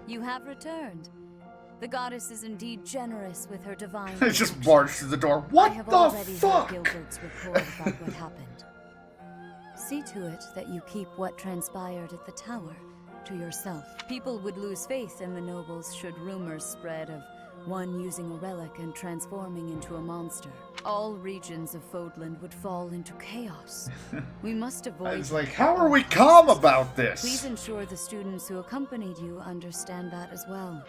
You have returned. The goddess is indeed generous with her divine. I just barged through the door. What I have the already fuck? heard Gilbert's report about what happened. See to it that you keep what transpired at the tower to yourself. People would lose faith in the nobles should rumors spread of one using a relic and transforming into a monster. All regions of Fodland would fall into chaos. We must avoid. I was like, how are we calm about this? Please ensure the students who accompanied you understand that as well.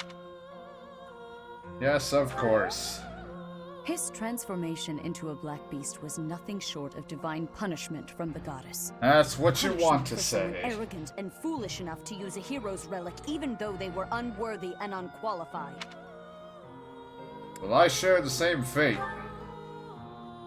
Yes, of course. His transformation into a black beast was nothing short of divine punishment from the goddess. That's what you want to Punishment for someone say. arrogant and foolish enough to use a hero's relic even though they were unworthy and unqualified. Well, I share the same fate.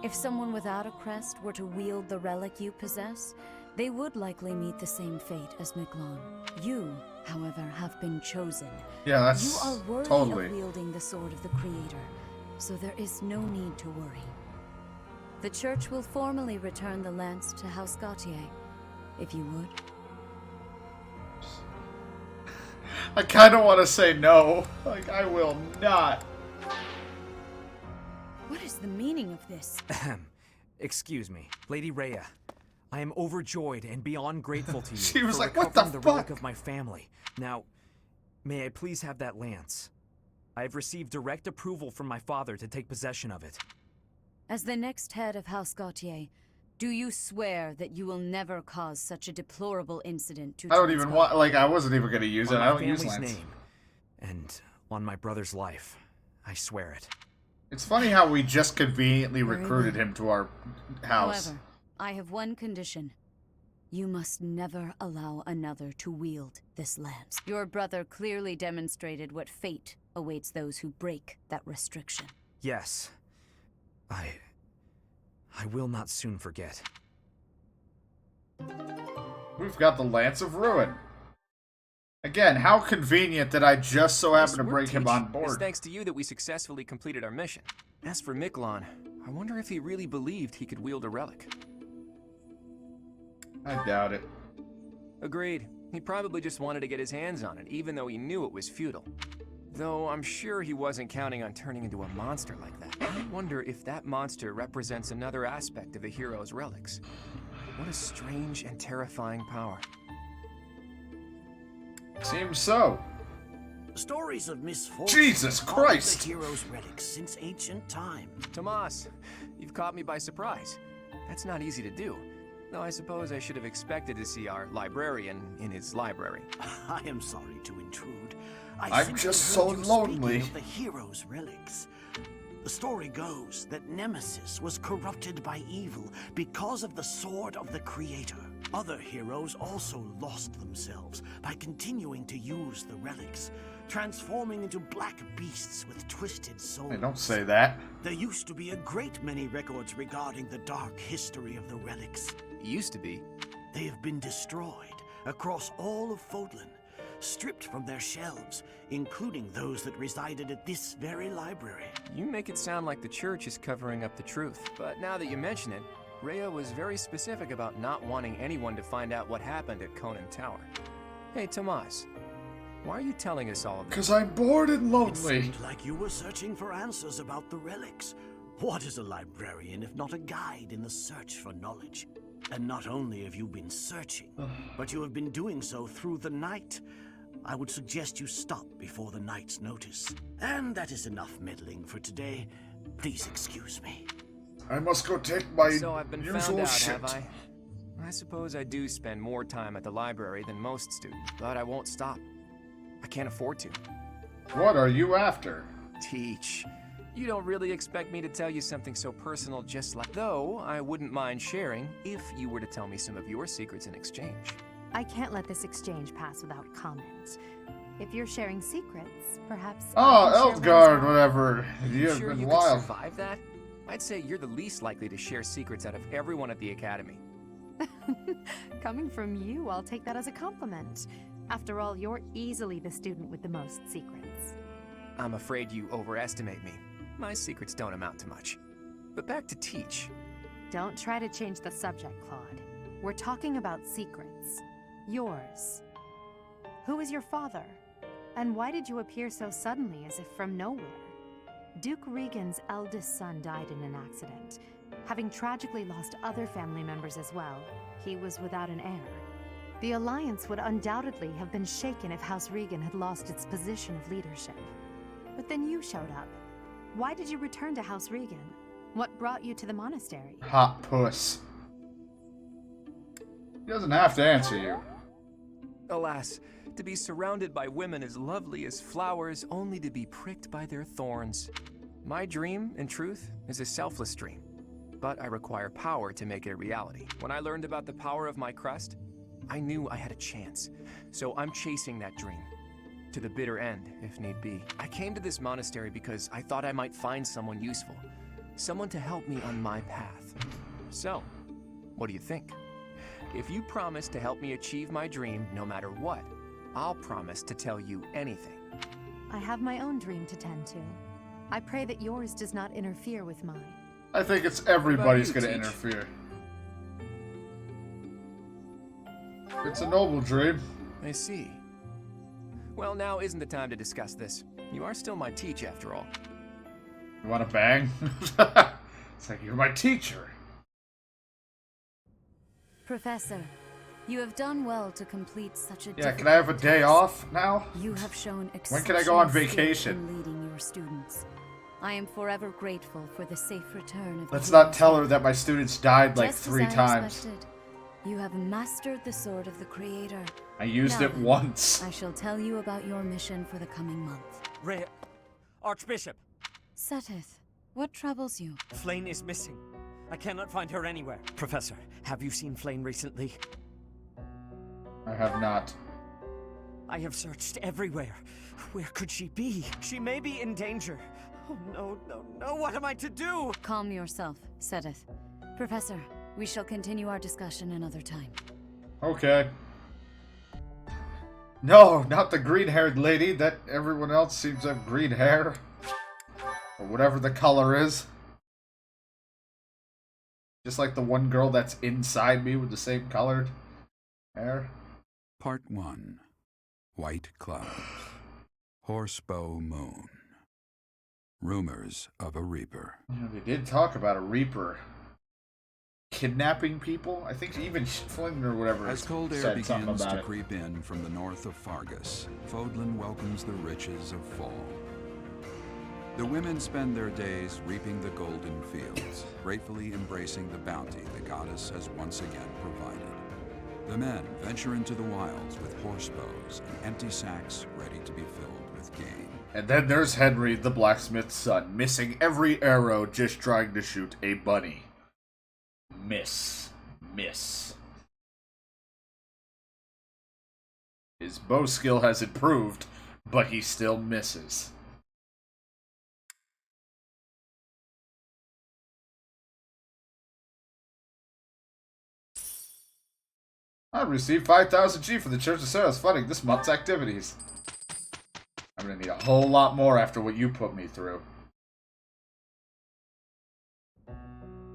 If someone without a crest were to wield the relic you possess, they would likely meet the same fate as Miklon. You, however, have been chosen. Yeah, that's You are worthy totally. of wielding the sword of the Creator, so there is no need to worry. The church will formally return the lance to House Gautier, if you would. I kind of want to say no. Like, I will not. What is the meaning of this? Excuse me, Lady Rhea. I am overjoyed and beyond grateful to you She was for like, "What the recovering the relic fuck?" of my family. Now, may I please have that lance? I have received direct approval from my father to take possession of it. As the next head of House Gautier, do you swear that you will never cause such a deplorable incident to I don't even transpire? want, like, I wasn't even going to use it. On I my don't use family's Lance. name, and on my brother's life, I swear it. It's funny how we just conveniently Very recruited well. him to our house. However, I have one condition. You must never allow another to wield this lance. Your brother clearly demonstrated what fate awaits those who break that restriction. Yes. I will not soon forget. We've got the Lance of Ruin. Again, how convenient that I just so happened to Nice work, break him Teach. on It's board. thanks to you that we successfully completed our mission. As for Miklon, I wonder if he really believed he could wield a relic. I doubt it. Agreed. He probably just wanted to get his hands on it, even though he knew it was futile. Though I'm sure he wasn't counting on turning into a monster like that. I wonder if that monster represents another aspect of a hero's relics. What a strange and terrifying power. Seems so. Stories of misfortune Jesus have haunted Christ. the hero's relics since ancient time. Tomas, you've caught me by surprise. That's not easy to do. Though I suppose I should have expected to see our librarian in his library. I am sorry to intrude. I'm simply just heard so you lonely. speaking of the hero's relics. The story goes that Nemesis was corrupted by evil because of the sword of the Creator. Other heroes also lost themselves by continuing to use the relics, transforming into black beasts with twisted souls. Hey, don't say that. There used to be a great many records regarding the dark history of the relics. Used to be. They have been destroyed across all of Fodlan, stripped from their shelves, including those that resided at this very library. You make it sound like the church is covering up the truth. But now that you mention it, Rhea was very specific about not wanting anyone to find out what happened at Conan Tower. Hey, Tomas, why are you telling us all of this? Because I'm bored and It lonely. seemed like you were searching for answers about the relics. What is a librarian if not a guide in the search for knowledge? And not only have you been searching, but you have been doing so through the night. I would suggest you stop before the night's notice. And that is enough meddling for today. Please excuse me. I must go take my So I've been usual found out, shit. have I? I suppose I do spend more time at the library than most students, but I won't stop. I can't afford to. What are you after? Teach. You don't really expect me to tell you something so personal just like... Though, I wouldn't mind sharing if you were to tell me some of your secrets in exchange. I can't let this exchange pass without comment. If you're sharing secrets, perhaps. Oh, I can share one Eldgard, as well. whatever. You have sure been you wild. could survive that? I'd say you're the least likely to share secrets out of everyone at the academy. Coming from you, I'll take that as a compliment. After all, you're easily the student with the most secrets. I'm afraid you overestimate me. My secrets don't amount to much. But back to Teach. Don't try to change the subject, Claude. We're talking about secrets. Yours. Who is your father? And why did you appear so suddenly, as if from nowhere? Duke Regan's eldest son died in an accident. Having tragically lost other family members as well, he was without an heir. The alliance would undoubtedly have been shaken if House Regan had lost its position of leadership. But then you showed up. Why did you return to House Regan? What brought you to the monastery? Hot puss. He doesn't have to answer you. Alas, to be surrounded by women as lovely as flowers, only to be pricked by their thorns. My dream, in truth, is a selfless dream. But I require power to make it a reality. When I learned about the power of my crest, I knew I had a chance. So I'm chasing that dream. To the bitter end, if need be. I came to this monastery because I thought I might find someone useful. Someone to help me on my path. So, what do you think? If you promise to help me achieve my dream, no matter what, I'll promise to tell you anything. I have my own dream to tend to. I pray that yours does not interfere with mine. I think it's everybody's What gonna about you, interfere. It's a noble dream. I see. Well, now isn't the time to discuss this. You are still my teach, after all. You wanna bang? It's like, you're my teacher. Professor, you have done well to complete such a Yeah, can I have a difficult day task. off now? You have shown When can I go on exceptional skill vacation? in leading your students. I am forever grateful for the safe return of the Let's not heroes. tell her that my students died like Just 3 as I times. expected, you have mastered the sword of the Creator. I used Now it then, once. I shall tell you about your mission for the coming month. Archbishop, Seteth, what troubles you? Flane is missing. I cannot find her anywhere. Professor, have you seen Flane recently? I have not. I have searched everywhere. Where could she be? She may be in danger. Oh no, no, no, what am I to do? Calm yourself, Seteth. Professor, we shall continue our discussion another time. Okay. No, not the green-haired lady. That everyone else seems to have green hair. Or whatever the color is. Just like the one girl that's inside me with the same colored hair. Part 1. White Clouds. Horsebow Moon. Rumors of a Reaper. Yeah, they did talk about a Reaper kidnapping people. I think even Flynn or whatever As cold air said something begins about to it. creep in from the north of Fargus, Fodlan welcomes the riches of fall. The women spend their days reaping the golden fields, gratefully embracing the bounty the goddess has once again provided. The men venture into the wilds with horse bows and empty sacks ready to be filled with game. And then there's Henry, the blacksmith's son, missing every arrow just trying to shoot a bunny. Miss. His bow skill has improved, but he still misses. I received 5,000 G for the Church of Sarah's funding this month's activities. I'm gonna need a whole lot more after what you put me through.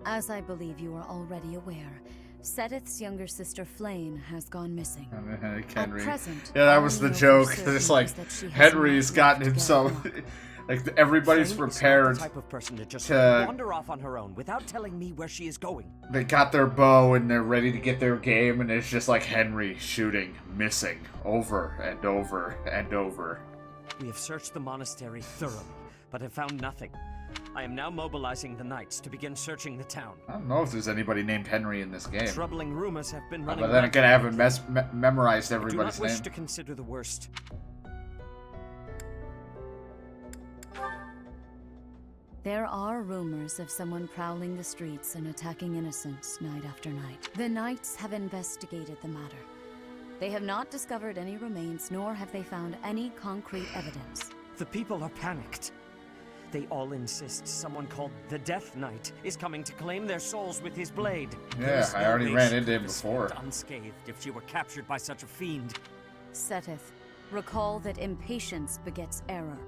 As I believe you are already aware, Seteth's younger sister Flane has gone missing. Henry. At present, Yeah, that all was we the know for joke. certain It's like is that she has Henry's not gotten left himself. Gareth. Like everybody's Flane is not prepared. the type of person to just to- wander off on her own without telling me where she is going. They got their bow and they're ready to get their game, and it's just like Henry shooting, missing, over and over and over. We have searched the monastery thoroughly, but have found nothing. I am now mobilizing the knights to begin searching the town. I don't know if there's anybody named Henry in this game. Troubling rumors have been running. But then again, I haven't rampant. memorized I do everybody's not wish name. to consider the worst. There are rumors of someone prowling the streets and attacking innocents night after night. The knights have investigated the matter. They have not discovered any remains, nor have they found any concrete evidence. The people are panicked. They all insist someone called the Death Knight is coming to claim their souls with his blade. Yeah, There is I no already way ran she into could him have escaped before. unscathed if she were captured by such a fiend. Seteth, recall that impatience begets error.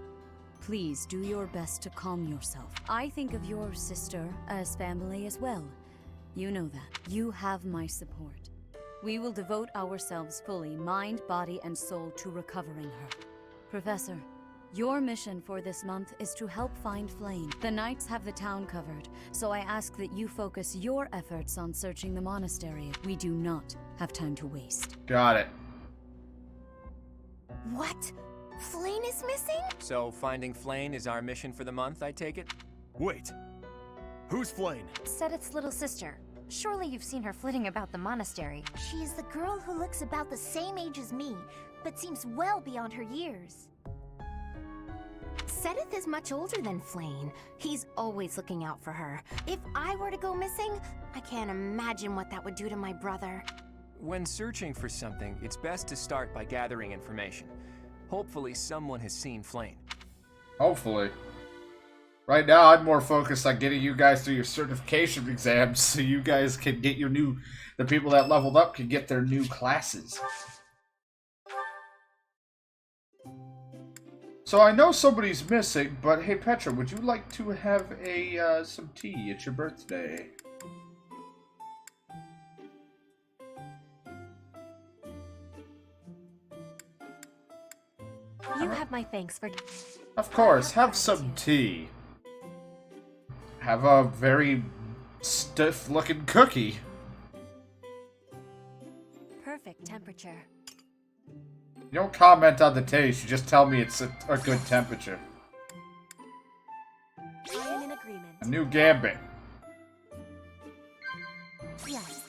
Please do your best to calm yourself. I think of your sister as family as well. You know that. You have my support. We will devote ourselves fully, mind, body, and soul, to recovering her. Professor, your mission for this month is to help find Flame. The Knights have the town covered, so I ask that you focus your efforts on searching the monastery. We do not have time to waste. Got it. What? Flame is missing? So finding Flame is our mission for the month, I take it? Wait. Who's Flame? Said little sister. Surely you've seen her flitting about the monastery. She is the girl who looks about the same age as me, but seems well beyond her years. Sedith is much older than Flame. He's always looking out for her. If I were to go missing, I can't imagine what that would do to my brother. When searching for something, it's best to start by gathering information. Hopefully someone has seen Flame. Hopefully. Right now, I'm more focused on getting you guys through your certification exams so you guys can get your new... The people that leveled up can get their new classes. So I know somebody's missing, but hey Petra, would you like to have a some tea? It's your birthday. You have my thanks for... Of course, have some tea. Have a very stiff-looking cookie. Perfect temperature. You don't comment on the taste, you just tell me it's a good temperature. I am in agreement. A new gambit. Yes.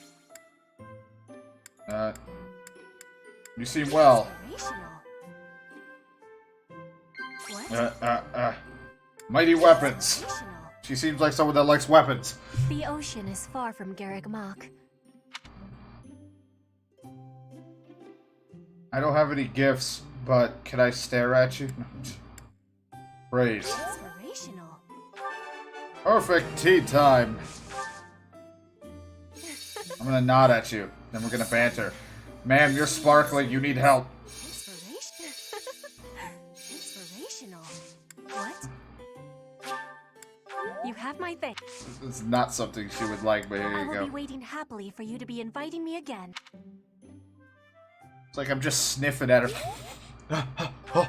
You seem well. Inspirational. What? Mighty weapons. Inspirational. She seems like someone that likes weapons. The ocean is far from Garreg Mach. I don't have any gifts, but can I stare at you? Praise. Inspirational. Perfect tea time. I'm gonna nod at you, then we're gonna banter. Ma'am, you're sparkling, you need help. Inspirational. What? You have my thanks. It's not something she would like, but here I you will go. be waiting happily for you to be inviting me again. It's like I'm just sniffing at her.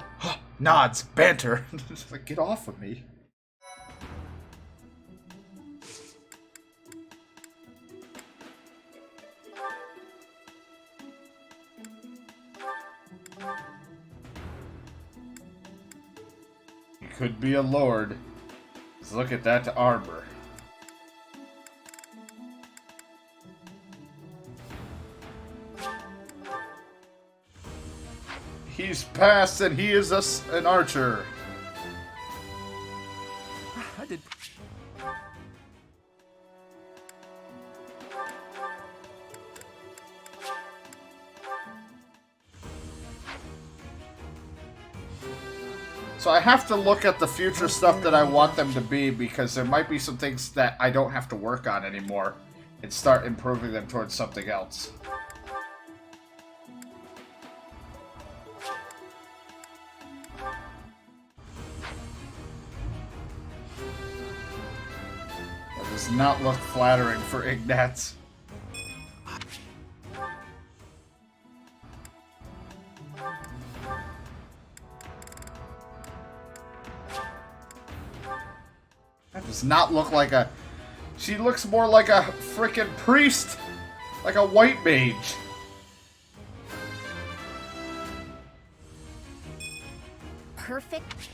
Nods, banter. Just like, get off of me. You could be a lord. Just look at that armor. He's passed and he is an archer. I did. So I have to look at the future stuff that I want them to be, because there might be some things that I don't have to work on anymore and start improving them towards something else. That does not look flattering for Ignatz. That does not look like a... She looks more like a frickin' priest. Like a white mage. Perfect.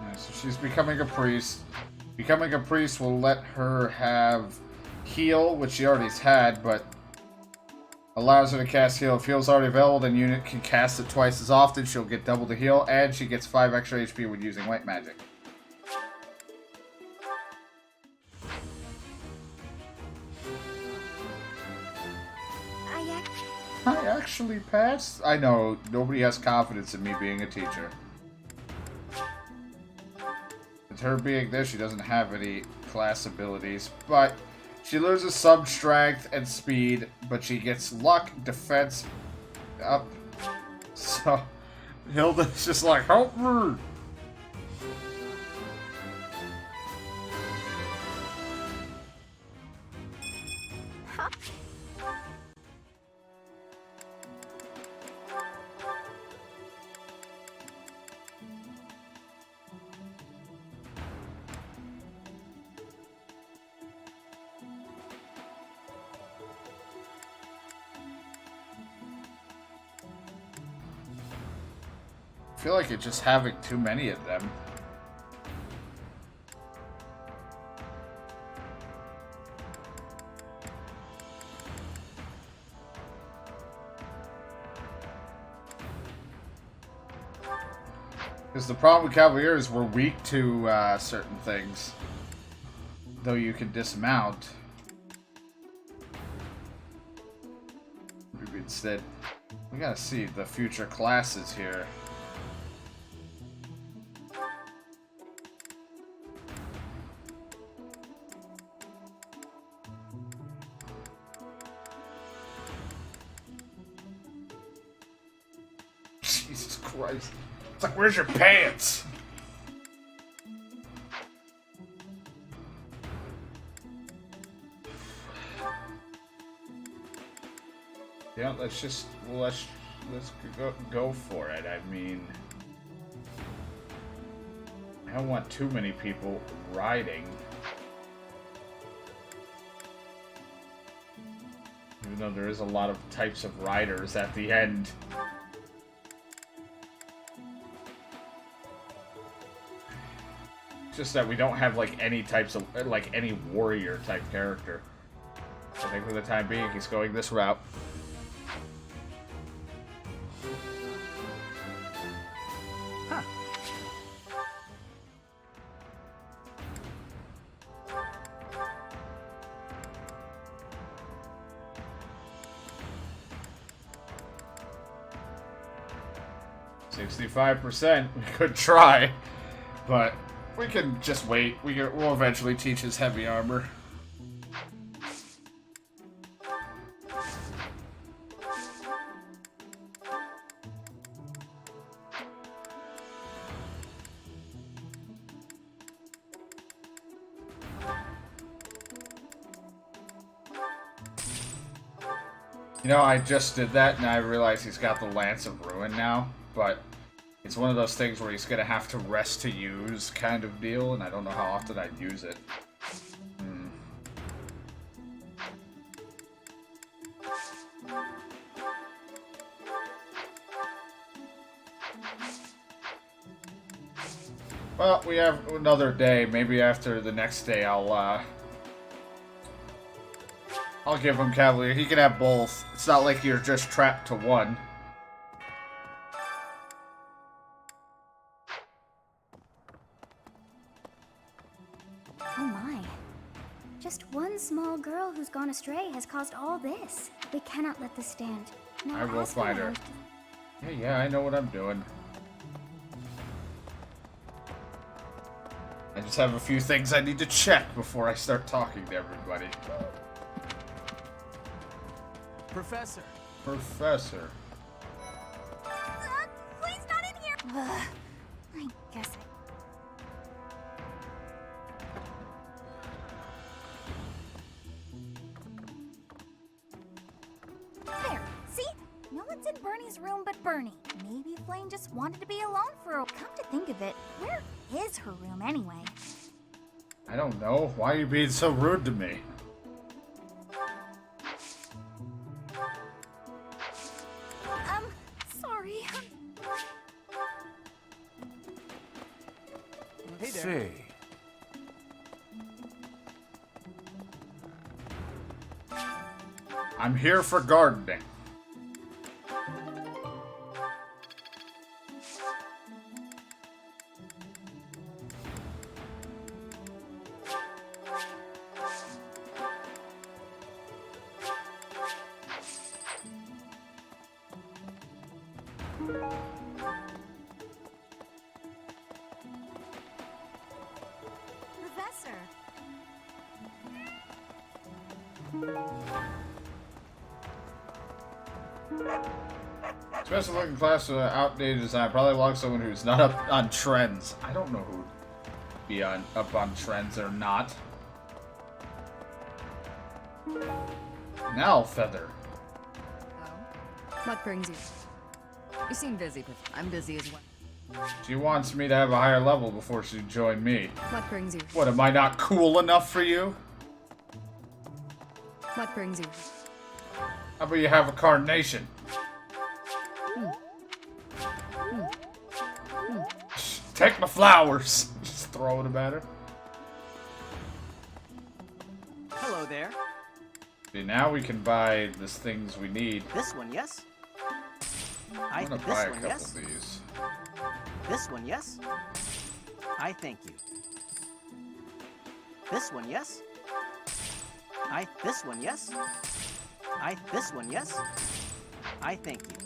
Yeah, so she's becoming a priest. Becoming a priest will let her have heal, which she already's had, but allows her to cast heal. If heal's already available, then unit can cast it twice as often. She'll get double the heal, and she gets 5 extra HP when using white magic. I actually passed? I know, nobody has confidence in me being a teacher. her being this, she doesn't have any class abilities, but she loses some strength and speed, but she gets luck, defense up. So Hilda's just like, help me! I feel like it's just having too many of them. Because the problem with Cavaliers, we're weak to certain things. Though you can dismount. Maybe instead, we gotta see the future classes here. Jesus Christ. It's like, where's your pants? Yeah, let's go for it. I mean, I don't want too many people riding. Even though there is a lot of types of riders at the end. It's just that we don't have like any types of any warrior type character. I think for the time being he's going this route. Huh. %65%. We could try, but we can just wait. We'll eventually teach his heavy armor. You know, I just did that and I realized he's got the Lance of Ruin now, but it's one of those things where he's gonna have to rest to use kind of deal, and I don't know how often I'd use it. Well, we have another day. Maybe after the next day I'll give him Cavalier. He can have both. It's not like you're just trapped to one. Oh my. Just one small girl who's gone astray has caused all this. We cannot let this stand. Now I will find her. Yeah, I know what I'm doing. I just have a few things I need to check before I start talking to everybody. Professor. Professor. Please not in here! I guess There, see? No one's in Bernie's room but Bernie. Maybe Flame just wanted to be alone for a... Come to think of it, where is her room anyway? I don't know. Why are you being so rude to me? Sorry. Hey there. I'm here for gardening. Special looking class with outdated design. Probably belongs to someone who's not up on trends. I don't know who would be up on trends or not. Now feather. What brings you? You seem busy, but I'm busy as well. She wants me to have a higher level before she joined me. What brings you? What, am I not cool enough for you? What brings you? How about you have a carnation? Take my flowers. Just throwing them at her. Hello there. See, now we can buy the things we need. This one, yes? I'm gonna buy a couple of these. This one, yes? I thank you. This one, yes? This one, yes? This one, yes? I thank you.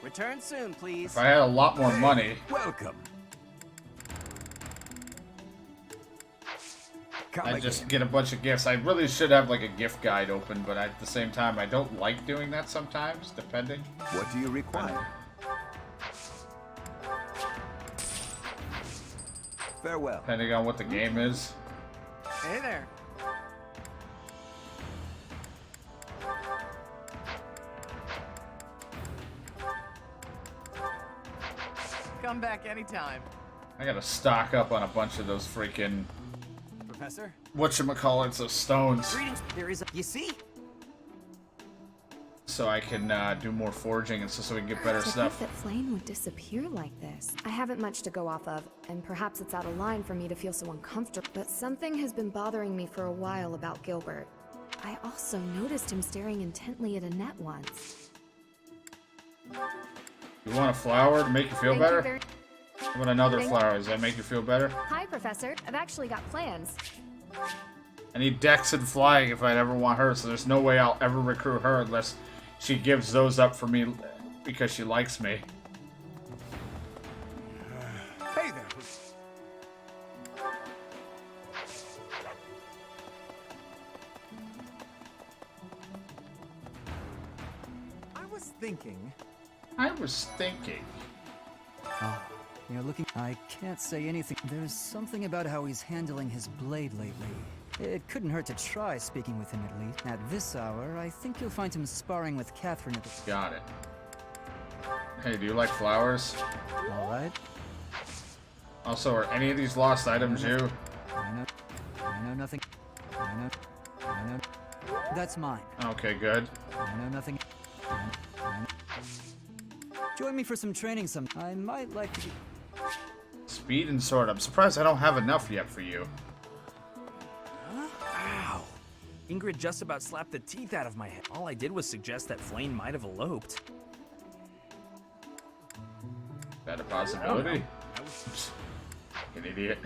Return soon, please. If I had a lot more money. Welcome. I just get a bunch of gifts. I really should have like a gift guide open, but at the same time, I don't like doing that sometimes, depending. What do you require? Farewell. Depending on what the game is. Hey there. Come back anytime. I gotta stock up on a bunch of those freaking Professor? whatchamacallits, those stones. Greetings. There is a... You see? So I can do more foraging and so we can get better To stuff. think that Flame would disappear like this. I haven't much to go off of, and perhaps it's out of line for me to feel so uncomfortable, but something has been bothering me for a while about Gilbert. I also noticed him staring intently at Annette once. You want a flower to make you feel Thank better? you very- How about another flower? Does that make you feel better? Hi, Professor. I've actually got plans. I need Dex and Flying if I'd ever want her, so there's no way I'll ever recruit her unless she gives those up for me because she likes me. Hey there. I was thinking. Oh, you're looking. I can't say anything. There's something about how he's handling his blade lately. It couldn't hurt to try speaking with him at least. At this hour, I think you'll find him sparring with Catherine at the... Got it. Hey, do you like flowers? Alright. Also, are any of these lost items you? I know nothing. I know. That's mine. Okay, good. I know nothing. I know. Join me for some training some. I might like to be... Speed and sword. I'm surprised I don't have enough yet for you. Ow. Ingrid just about slapped the teeth out of my head. All I did was suggest that Flame might have eloped. Is that a possibility? An idiot.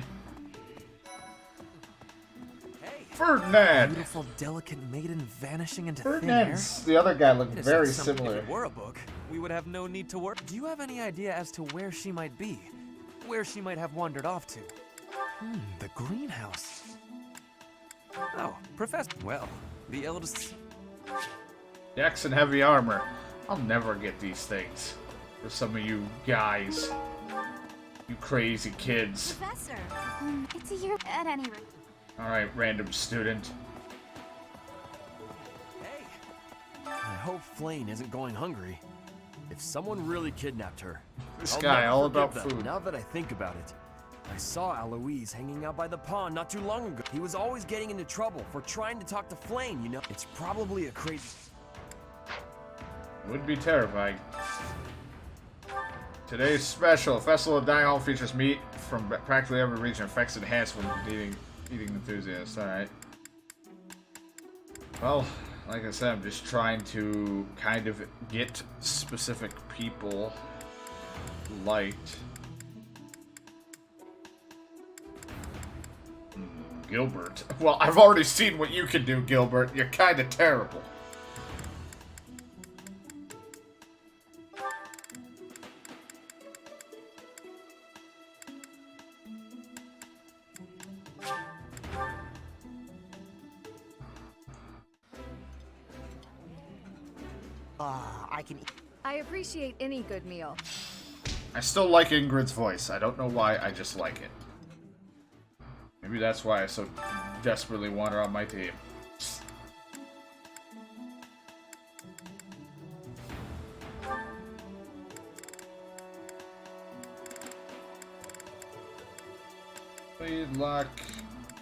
Hey. Ferdinand! Beautiful, delicate maiden vanishing into Ferdinand's the other guy looked thin air. very It is something similar. If it were a book, we would have no need to worry. Do you have any idea as to where she might be? Where she might have wandered off to? The greenhouse. Oh, Professor. Well, the eldest... Dex and heavy armor. I'll never get these things. For some of you guys. You crazy kids. Professor, it's a year at any rate. Alright, random student. Hey! I hope Flame isn't going hungry. If someone really kidnapped her... This I'll guy, never all forgive about them. food. Now that I think about it, I saw Aloise hanging out by the pond not too long ago. He was always getting into trouble for trying to talk to Flame, you know? It's probably a crazy... Would be terrifying. Today's special, Festival of Dying Hall features meat from practically every region. Effects enhanced when eating enthusiasts. Alright. Well, like I said, I'm just trying to kind of get specific people liked. Gilbert. Well, I've already seen what you can do, Gilbert. You're kind of terrible. I can eat. I appreciate any good meal. I still like Ingrid's voice. I don't know why, I just like it. Maybe that's why I so desperately want her on my team. Lead luck,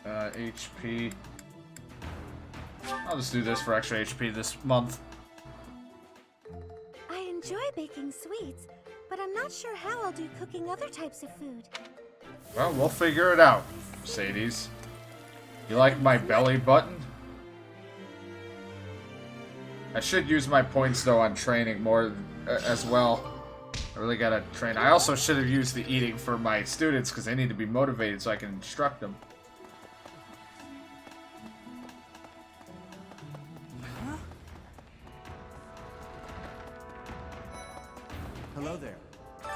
HP. I'll just do this for extra HP this month. I enjoy baking sweets, but I'm not sure how I'll do cooking other types of food. Well, we'll figure it out, Sadie's. You like my belly button? I should use my points, though, on training more as well. I really gotta train. I also should have used the eating for my students, because they need to be motivated so I can instruct them. Huh? Hello there.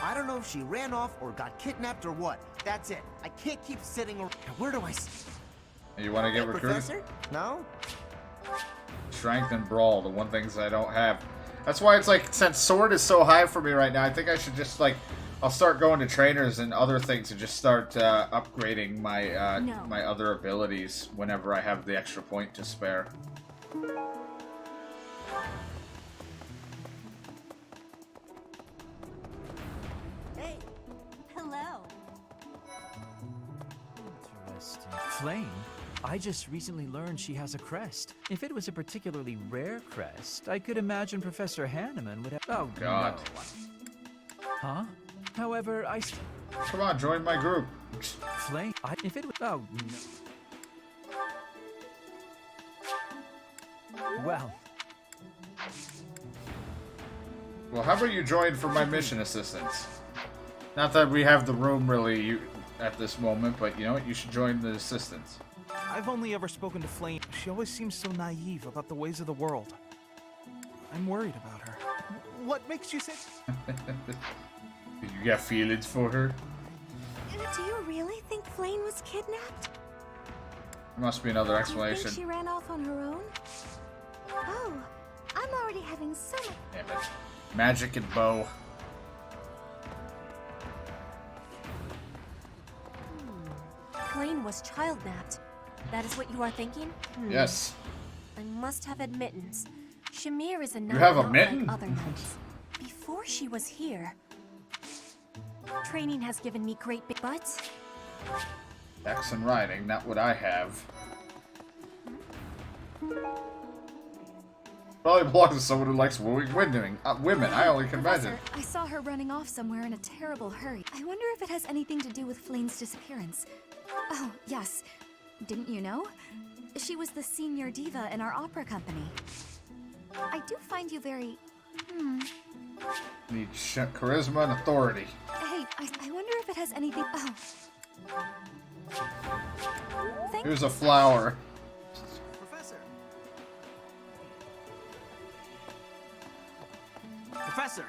I don't know if she ran off or got kidnapped or what. That's it. I can't keep sitting around. Where do I... You want to get recruited? Professor? No? Strength and brawl, the one things I don't have. That's why it's like, since sword is so high for me right now, I think I should just like, I'll start going to trainers and other things and just start upgrading my my other abilities whenever I have the extra point to spare. Hey, hello. Interesting. Flame? I just recently learned she has a crest. If it was a particularly rare crest, I could imagine Professor Hanneman would have... Oh, God. No. Huh? However, Come on, join my group. Flame? If it was... Oh, no. Well... Well, how about you join for my mission assistance? Not that we have the room really at this moment, but you know what? You should join the assistance. I've only ever spoken to Flame. She always seems so naive about the ways of the world. I'm worried about her. What makes you say... You got feelings for her? Do you really think Flame was kidnapped? There must be another Do you explanation. think she ran off on her own? Oh, I'm already having so much... Damn it. Magic and bow. Flame was child-napped. That is what you are thinking? Yes. I must have admittance. Shamir is a You have a not mitten? like other knights. Before she was here, training has given me great big butts. Axe and riding, not what I have. Probably belongs to someone who likes wooing women. I only can Professor, imagine. I saw her running off somewhere in a terrible hurry. I wonder if it has anything to do with Flame's disappearance. Oh, yes. Didn't you know? She was the senior diva in our opera company. I do find you very... Need charisma and authority. Hey, I wonder if it has anything... Oh. Here's a flower. Professor! Professor!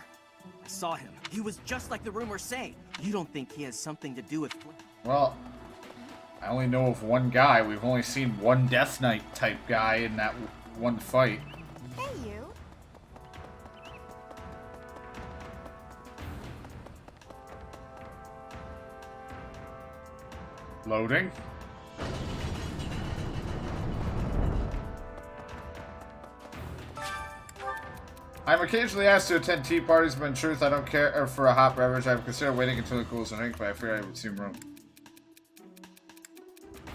I saw him. He was just like the rumors say. You don't think he has something to do with... Well, I only know of one guy. We've only seen one Death Knight type guy in that one fight. Hey, you. Loading. I'm occasionally asked to attend tea parties, but in truth, I don't care for a hot beverage. I've considered waiting until it cools and drink, but I fear I would seem room.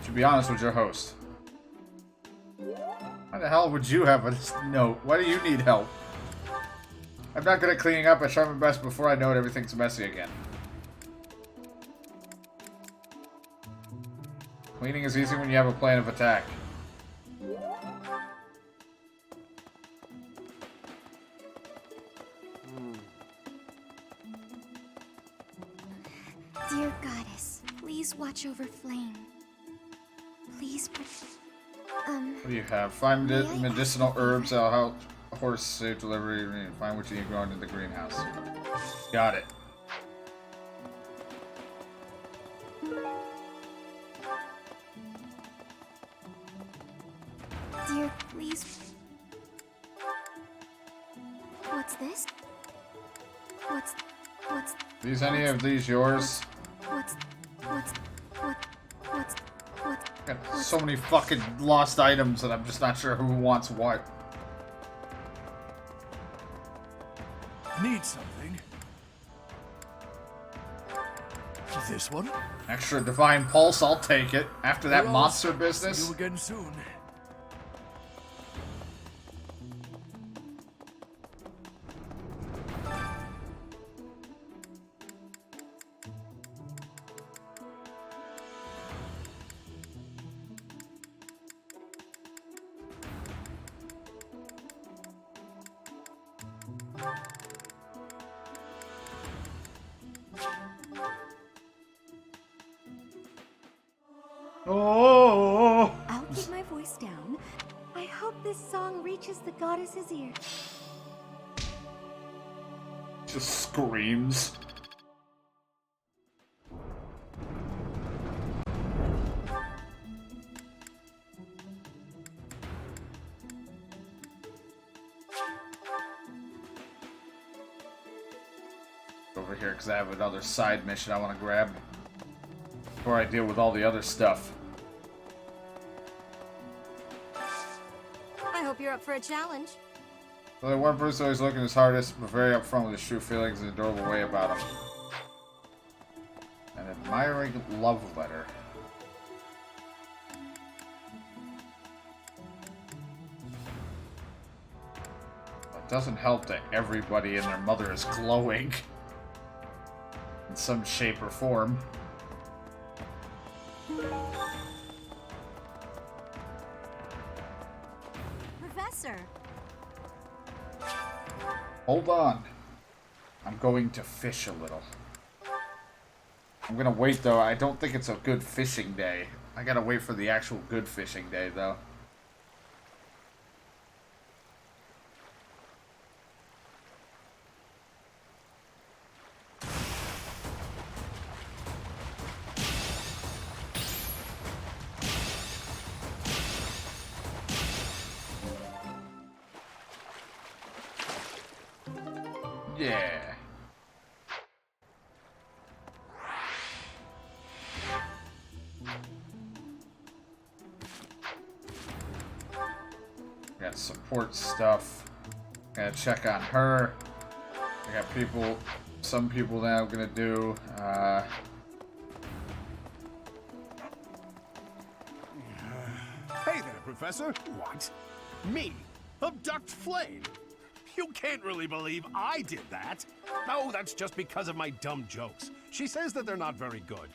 To be honest with your host. Why the hell would you have a note? Why do you need help? I'm not good at cleaning up. I try my best before I know it, everything's messy again. Cleaning is easy when you have a plan of attack. Dear goddess, please watch over Flame. Please What do you have? Find medicinal herbs. I'll help a horse safe delivery. Find what you need growing in the greenhouse. Got it. Dear, please this? What's... These any of these yours? What's... Got so many fucking lost items that I'm just not sure who wants what. Need something? This one? Extra divine pulse, I'll take it. After that We're all monster set. business. See you again soon. Oh! I'll keep my voice down. I hope this song reaches the goddess's ear. Just screams. Over here because I have another side mission I want to grab before I deal with all the other stuff. I hope you're up for a challenge. Well, one person always looking his hardest, but very upfront with his true feelings and adorable way about him. An admiring love letter. It doesn't help that everybody and their mother is glowing in some shape or form. Professor! Hold on. I'm going to fish a little. I'm gonna wait though. I don't think it's a good fishing day. I gotta wait for the actual good fishing day though. Yeah. Got support stuff. Gotta check on her. I got people, some people that I'm gonna do. Hey there, Professor. What? Me? Abduct Flame? You can't really believe I did that. No, that's just because of my dumb jokes. She says that they're not very good.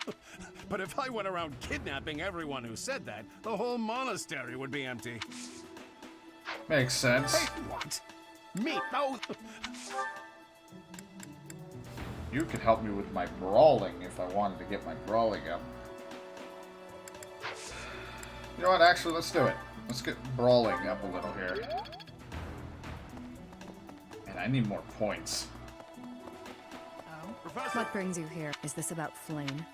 But if I went around kidnapping everyone who said that, the whole monastery would be empty. Makes sense. Hey, what? Me? No. You could help me with my brawling if I wanted to get my brawling up. You know what? Actually, let's do it. Let's get brawling up a little here. And I need more points. Professor. What brings you here? Is this about Flame?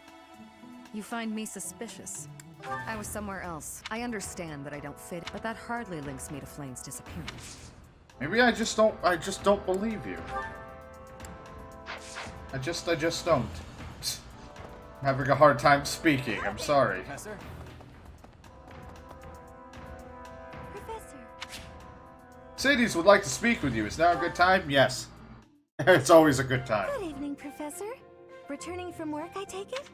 You find me suspicious. I was somewhere else. I understand that I don't fit, but that hardly links me to Flame's disappearance. Maybe I just don't believe you. I just don't. I'm having a hard time speaking. I'm sorry. Professor? Professor! Sadie's would like to speak with you. Is now a good time? Yes. It's always a good time. Good evening, Professor. Returning from work, I take it?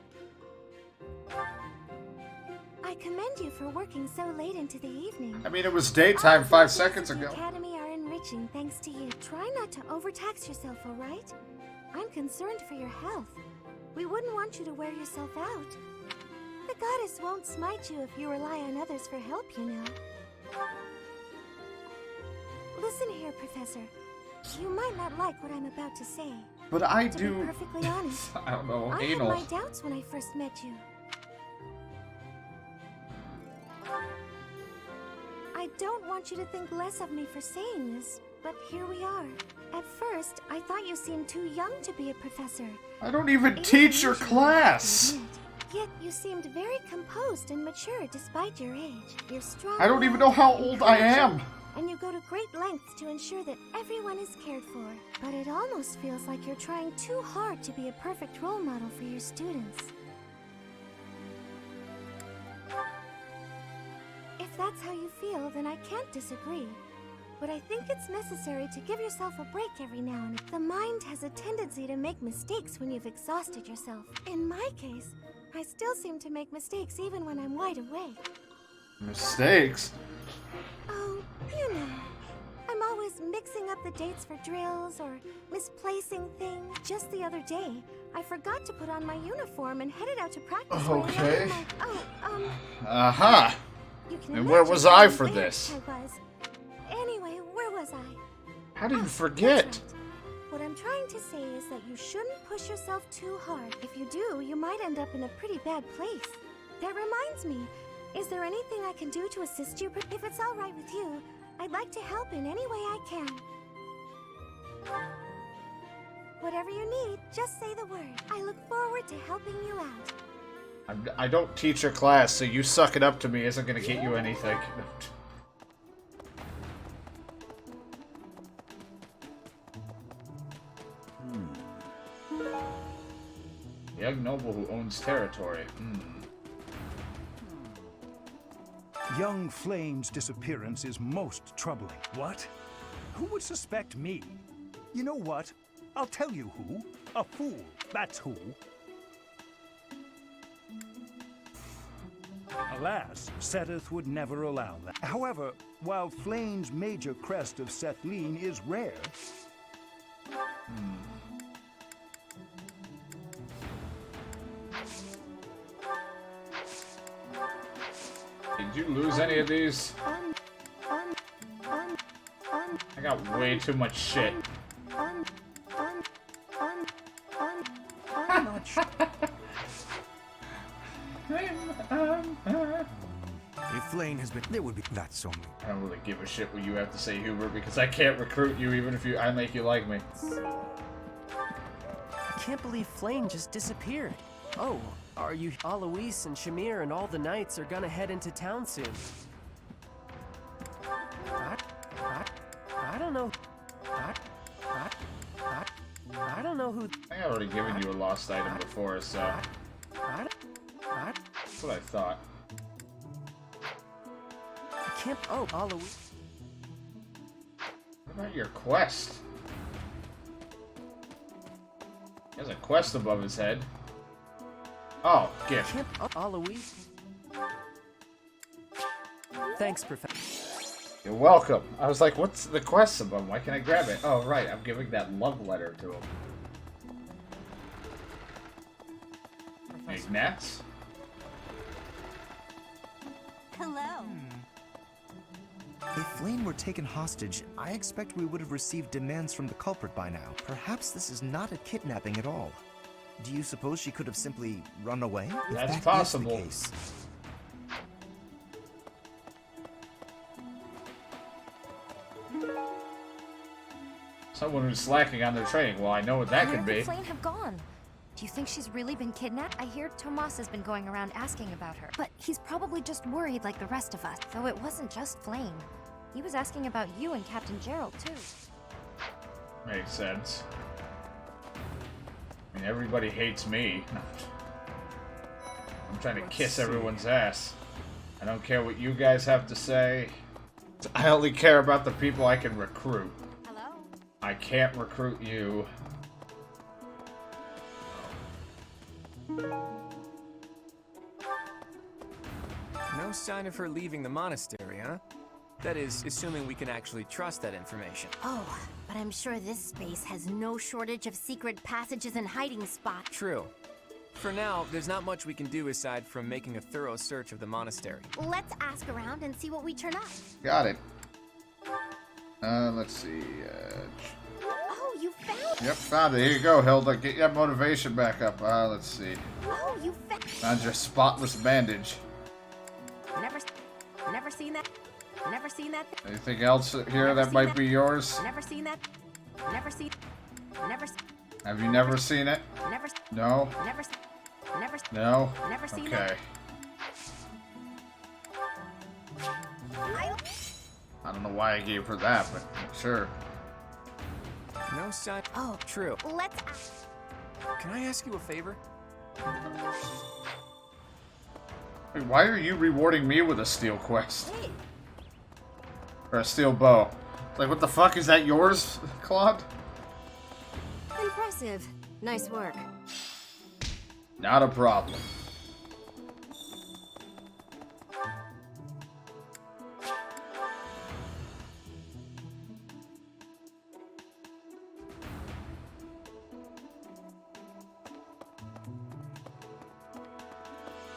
I commend you for working so late into the evening. I mean, it was daytime 5 seconds The ago. Academy are enriching thanks to you. Try not to overtax yourself, all right? I'm concerned for your health. We wouldn't want you to wear yourself out. The goddess won't smite you if you rely on others for help, you know. Listen here, Professor. You might not like what I'm about to say. But I To do. be perfectly honest, I don't know. I had Anal. my doubts when I first met you. I don't want you to think less of me for saying this, but here we are. At first, I thought you seemed too young to be a professor. I don't even teach your class. Yet you seemed very composed and mature despite your age. You're strong. I don't even know how old I am. and you go to great lengths to ensure that everyone is cared for. But it almost feels like you're trying too hard to be a perfect role model for your students. If that's how you feel, then I can't disagree. But I think it's necessary to give yourself a break every now and then. The mind has a tendency to make mistakes when you've exhausted yourself. In my case, I still seem to make mistakes even when I'm wide awake. Mistakes? Oh, you know. I'm always mixing up the dates for drills or misplacing things. Just the other day, I forgot to put on my uniform and headed out to practice. Okay. Aha! And where was I for this? Anyway, where was I? How did you forget? What I'm trying to say is that you shouldn't push yourself too hard. If you do, you might end up in a pretty bad place. That reminds me, is there anything I can do to assist you? If it's all right with you, I'd like to help in any way I can. Whatever you need, just say the word. I look forward to helping you out. I don't teach your class, so you sucking up to me isn't going to get you anything. Young noble who owns territory. Young Flame's disappearance is most troubling. What? Who would suspect me? You know what? I'll tell you who. A fool, that's who. Alas, Seteth would never allow that. However, while Flame's major crest of Sethlene is rare... Did you lose any of these? I got way too much shit. If Flane has been, there would be that so many. I don't really give a shit what you have to say, Hubert, because I can't recruit you even if I make you like me. I can't believe Flame just disappeared. Oh, are you? Alois and Shamir and all the knights are gonna head into town soon. I don't know. I don't know who. I think I've already given you a lost item before, so. That's what I thought. I can't. Oh, Alois. What about your quest? He has a quest above his head. Oh, gift. Alois. Thanks, Professor. You're welcome. I was like, what's the quest above? Why can't I grab it? Oh, right. I'm giving that love letter to him. Ignatz? Hello. If Flame were taken hostage, I expect we would have received demands from the culprit by now. Perhaps this is not a kidnapping at all. Do you suppose she could have simply run away? That's possible. If that is the case. Someone who's slacking on their training. Well, I know what that could be. Where could Flame have gone? Do you think she's really been kidnapped? I hear Tomas has been going around asking about her. But he's probably just worried like the rest of us. Though it wasn't just Flame. He was asking about you and Captain Gerald, too. Makes sense. I mean, everybody hates me. I'm trying to kiss everyone's ass. I don't care what you guys have to say. I only care about the people I can recruit. Hello? I can't recruit you. No sign of her leaving the monastery, huh? That is, assuming we can actually trust that information. Oh, but I'm sure this space has no shortage of secret passages and hiding spots. True. For now, there's not much we can do aside from making a thorough search of the monastery. Let's ask around and see what we turn up. Got it. Let's see. Oh, you found it! Yep, found it. Here you go, Hilda. Get your motivation back up. Let's see. Oh, you found Found your spotless bandage. Never seen that. Never seen that. Anything else here that might be yours? Never seen that. Never seen. Have you never seen it? Never. No? Never. No? Never seen okay. that. I don't know why I gave her that, but sure. No sign. Oh, True. let's. Can I ask you a favor? Wait, why are you rewarding me with a steel quest? Or a steel bow? Like, what the fuck? Is that yours, Claude? Impressive. Nice work. Not a problem.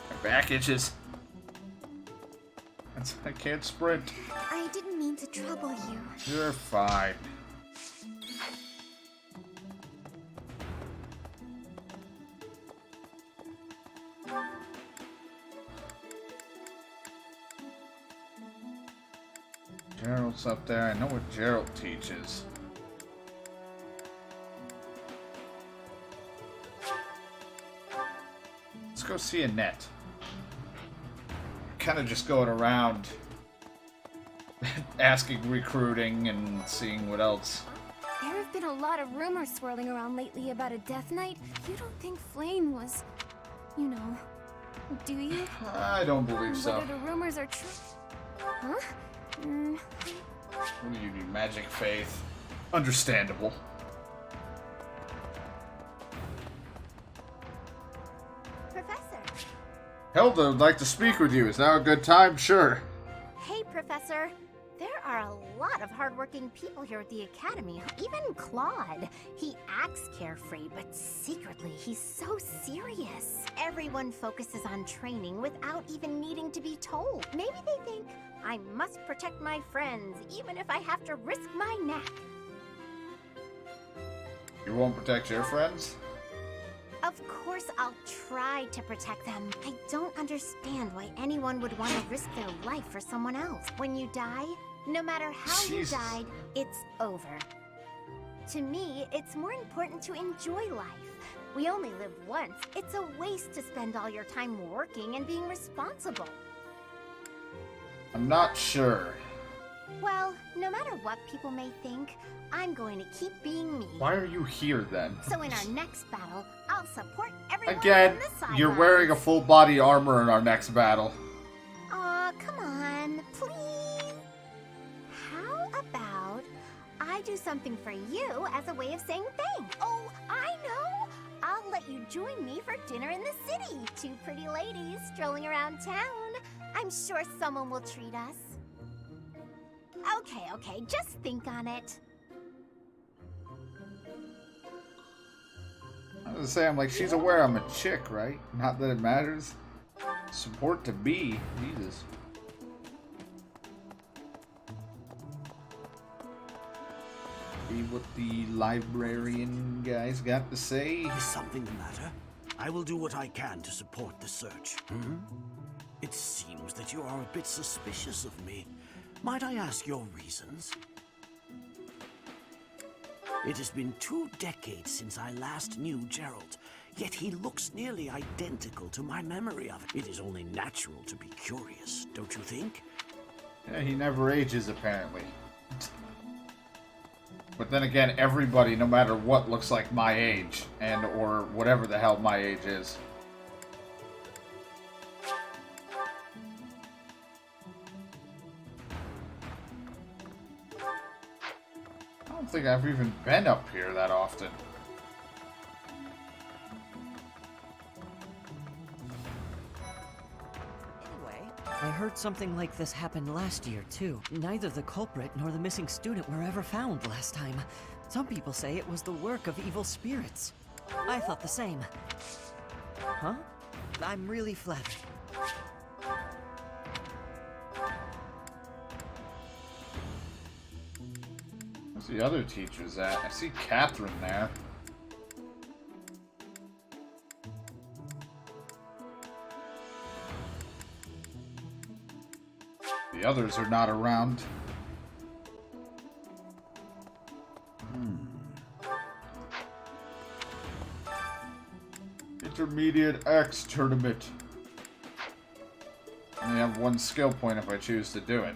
My back itches. I can't sprint. I didn't mean to trouble you. You're fine. Gerald's up there. I know what Gerald teaches. Let's go see Annette. Kind of just going around asking recruiting and seeing what else. There have been a lot of rumors swirling around lately about a death knight. You don't think Flame was, you know, do you? I don't believe so. Whether the rumors are true. Huh? What do you do? Magic faith. Understandable. Professor. Hilda would like to speak with you. Is now a good time? Sure. Hey, Professor. There are a lot of hardworking people here at the Academy. Even Claude. He acts carefree, but secretly he's so serious. Everyone focuses on training without even needing to be told. Maybe they think, I must protect my friends, even if I have to risk my neck. You won't protect your friends? Of course I'll try to protect them. I don't understand why anyone would want to risk their life for someone else. When you die, no matter how you died, it's over. To me, it's more important to enjoy life. We only live once. It's a waste to spend all your time working and being responsible. I'm not sure. Well, no matter what people may think, I'm going to keep being me. Why are you here then? So in our next battle, I'll support everyone Again, on the sidelines. you're wearing a full body armor in our next battle. Aw, come on, please. How about I do something for you as a way of saying thanks? Oh, I know. I'll let you join me for dinner in the city. Two pretty ladies strolling around town. I'm sure someone will treat us. Okay, just think on it. I was gonna say, I'm like, she's aware I'm a chick, right? Not that it matters. Support to be. Jesus. See what the librarian guys got to say. Is something the matter? I will do what I can to support the search. It seems that you are a bit suspicious of me. Might I ask your reasons? It has been 2 decades since I last knew Gerald, yet he looks nearly identical to my memory of it. It is only natural to be curious, don't you think? Yeah, he never ages, apparently. But then again, everybody, no matter what, looks like my age, and or whatever the hell my age is. I don't think I've even been up here that often. I heard something like this happened last year, too. Neither the culprit nor the missing student were ever found last time. Some people say it was the work of evil spirits. I thought the same. Huh? I'm really flattered. Where's the other teachers at? I see Catherine there. The others are not around. Intermediate X tournament. I only have 1 skill point if I choose to do it.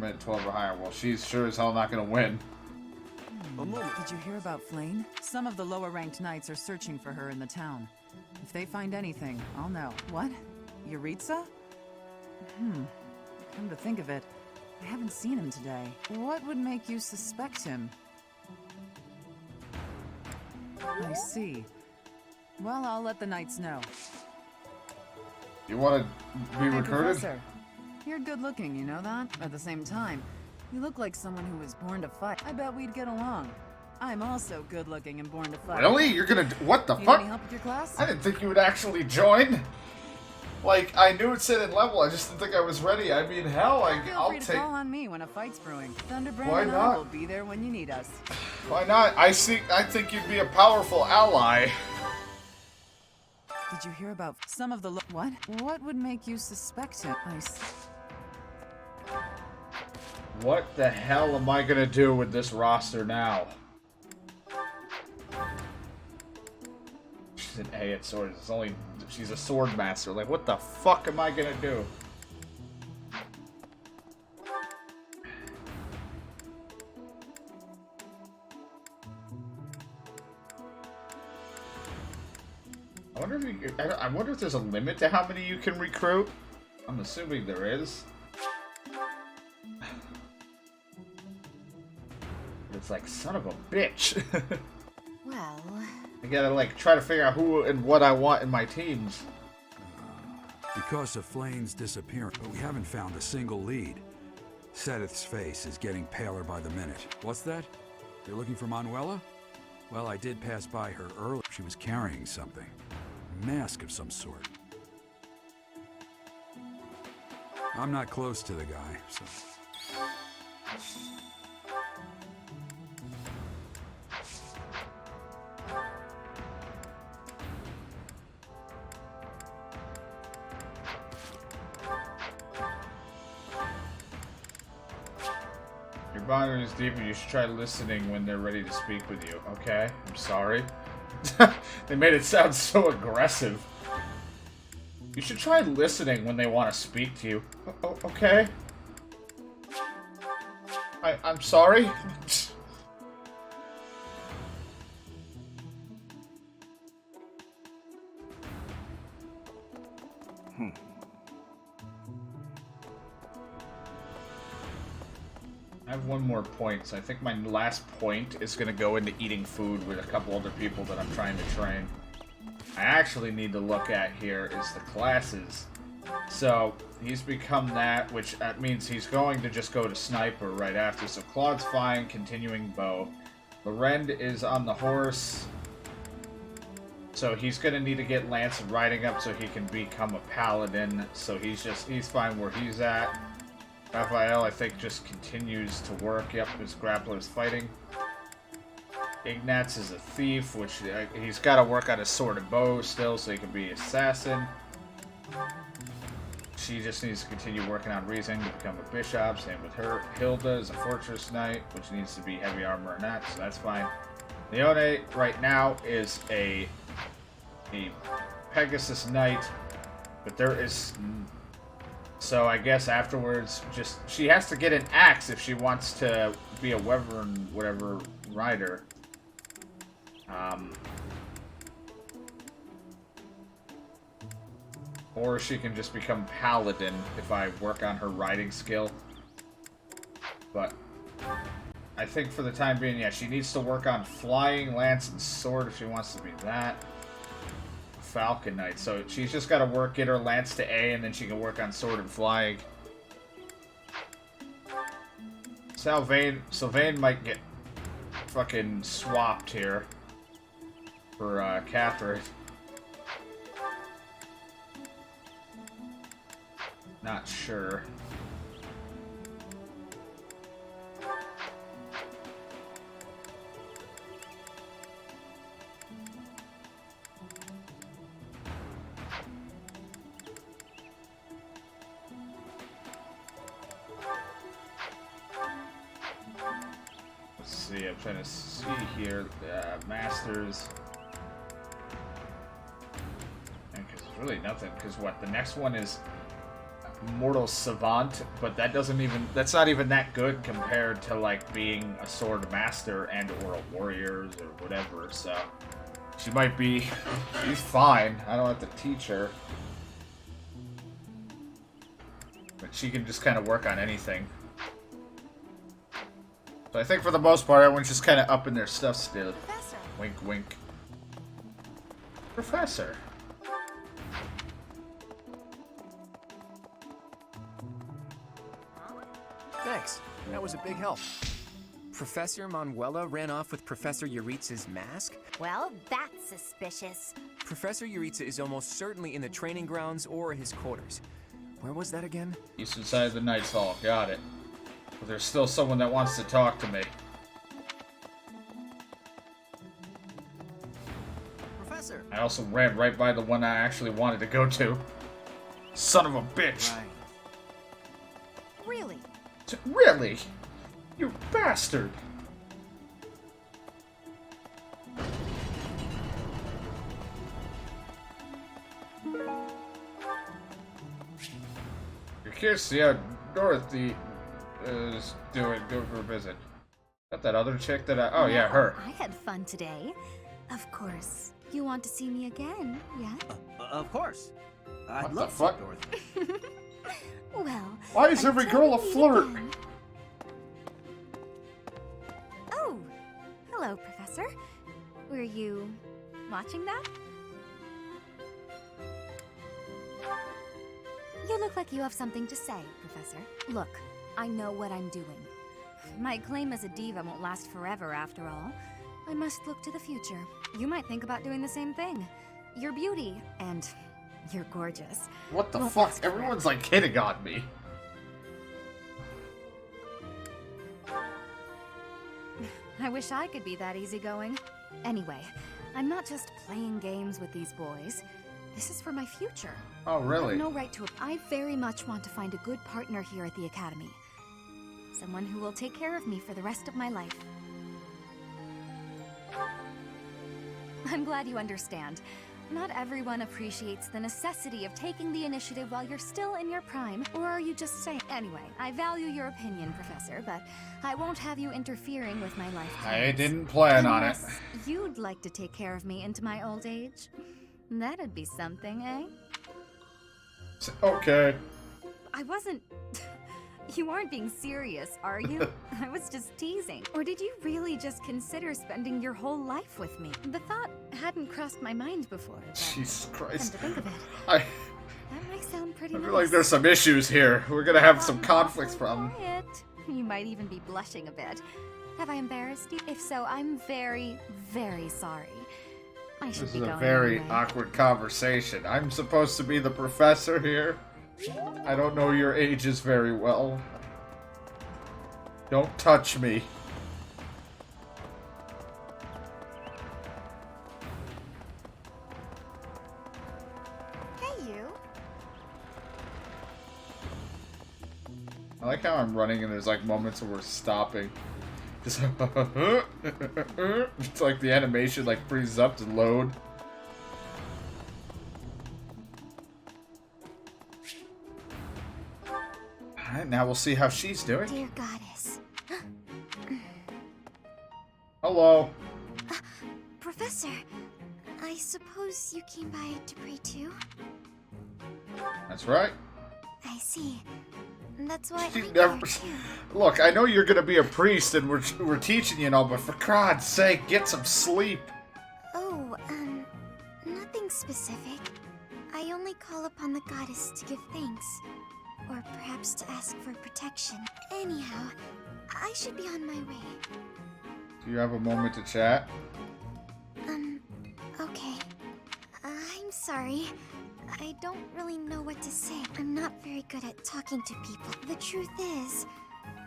minute 12 or higher. Well, she's sure as hell not gonna win. Did you hear about Flane? Some of the lower-ranked knights are searching for her in the town. If they find anything, I'll know. What? Yuritsa? Come to think of it, I haven't seen him today. What would make you suspect him? I see. Well, I'll let the knights know. You want to be Hey, recruited? Professor, you're good-looking, you know that? At the same time, you look like someone who was born to fight. I bet we'd get along. I'm also good-looking and born to fight. Really? You're gonna what the Need fuck? any help with your class? I didn't think you would actually join. Like, I knew it said in level, I just didn't think I was ready. I mean, hell, Feel I'll free to take... call on me when a fight's brewing. Thunderbrand Why and I not? will be there when you need us. Why not? I think you'd be a powerful ally. Did you hear about some of the what? What would make you suspect him? What the hell am I gonna do with this roster now? She's an A at swords. She's a sword master. Like, what the fuck am I gonna do? I wonder if there's a limit to how many you can recruit. I'm assuming there is. It's like, son of a bitch. Well, I gotta like try to figure out who and what I want in my teams. Because of Flane's disappearance, but we haven't found a single lead. Sedith's face is getting paler by the minute. What's that? You're looking for Manuela? Well, I did pass by her earlier. She was carrying something. A mask of some sort. I'm not close to the guy, so... Your bond is deep and you should try listening when they're ready to speak with you. Okay, I'm sorry. They made it sound so aggressive. You should try listening when they want to speak to you. Okay? I'm sorry? I have one more point, so I think my last point is going to go into eating food with a couple other people that I'm trying to train. I actually need to look at here is the classes. So, he's become that, which means he's going to just go to Sniper right after. So Claude's fine, continuing bow. Loren is on the horse. So he's going to need to get Lance and riding up so he can become a paladin. So he's fine where he's at. Raphael, I think, just continues to work. Yep, his grappler is fighting. Ignatz is a thief, which he's got to work on his sword and bow still so he can be assassin. She just needs to continue working on reasoning to become a bishop. Same with her. Hilda is a fortress knight, which needs to be heavy armor and that, so that's fine. Leone right now is a Pegasus knight, but there is... So I guess afterwards, she has to get an axe if she wants to be a wyvern, whatever, rider. Or she can just become paladin if I work on her riding skill. But I think for the time being, yeah, she needs to work on flying, lance, and sword if she wants to be that. Falcon Knight. So she's just got to get her lance to A, and then she can work on sword and flying. Sylvain might get fucking swapped here for Catherine. Not sure. I'm trying to see here, Masters. And because there's really nothing, because what, the next one is mortal savant, but that's not even that good compared to like being a sword master and or a warrior or whatever. So she's fine. I don't have to teach her, but she can just kind of work on anything. So I think for the most part, everyone's just kind of up in their stuff still. Professor. Wink, wink. Professor. Thanks. That was a big help. Professor Manuela ran off with Professor Yuritsa's mask? Well, that's suspicious. Professor Yuritsa is almost certainly in the training grounds or his quarters. Where was that again? Eastern side of the Knights Hall. Got it. But there's still someone that wants to talk to me. Professor! I also ran right by the one I actually wanted to go to. Son of a bitch! Right. Really? Really? You bastard! You're curious to see how Dorothy is doing. Go for a visit. Got that other chick that oh yeah, her. I had fun today. Of course. You want to see me again, yeah? Of course. I'd What love the fuck? Dorothy. Well, Why is every girl a until we meet flirt? again. Oh, hello, Professor. Were you watching that? You look like you have something to say, Professor. Look, I know what I'm doing. My claim as a diva won't last forever, after all. I must look to the future. You might think about doing the same thing. Your beauty, and you're gorgeous. What the won't fuck? last forever. Everyone's like hitting on me. I wish I could be that easygoing. Anyway, I'm not just playing games with these boys. This is for my future. Oh, I really? have no right to. I very much want to find a good partner here at the academy. Someone who will take care of me for the rest of my life. I'm glad you understand. Not everyone appreciates the necessity of taking the initiative while you're still in your prime. Or are you just saying? Anyway, I value your opinion, Professor, but I won't have you interfering with my life I plans. didn't plan on it. Unless you'd like to take care of me into my old age. That'd be something, eh? Okay. I wasn't... You aren't being serious, are you? I was just teasing. Or did you really just consider spending your whole life with me? The thought hadn't crossed my mind before. Jesus Christ. Come to think of it, I that might sound pretty feel nice. like there's some issues here. We're gonna have some conflicts from. Quiet. You might even be blushing a bit. Have I embarrassed you? If so, I'm very, very sorry. I should This be is a going very anyway. awkward conversation. I'm supposed to be the professor here. I don't know your ages very well. Don't touch me. Hey, you. I like how I'm running and there's like moments where we're stopping. Just it's like the animation like freezes up to load. Alright, now we'll see how she's doing. Dear goddess. Hello. Professor, I suppose you came by to pray too? That's right. I see. That's why She I never... care too. Look, I know you're gonna be a priest and we're teaching you and all, but for God's sake, get some sleep. Oh, nothing specific. I only call upon the goddess to give thanks. Or perhaps to ask for protection. Anyhow, I should be on my way. Do you have a moment to chat? Okay. I'm sorry. I don't really know what to say. I'm not very good at talking to people. The truth is,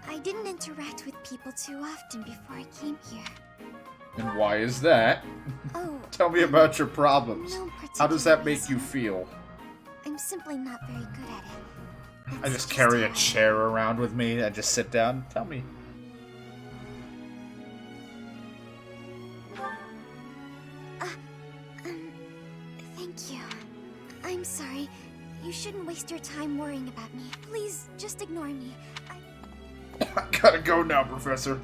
I didn't interact with people too often before I came here. And why is that? Oh, Tell me about your problems. no How does that particular make you feel? I'm simply not very good at it. I just carry a chair around with me. I just sit down. Tell me. Thank you. I'm sorry. You shouldn't waste your time worrying about me. Please, just ignore me. I gotta go now, Professor.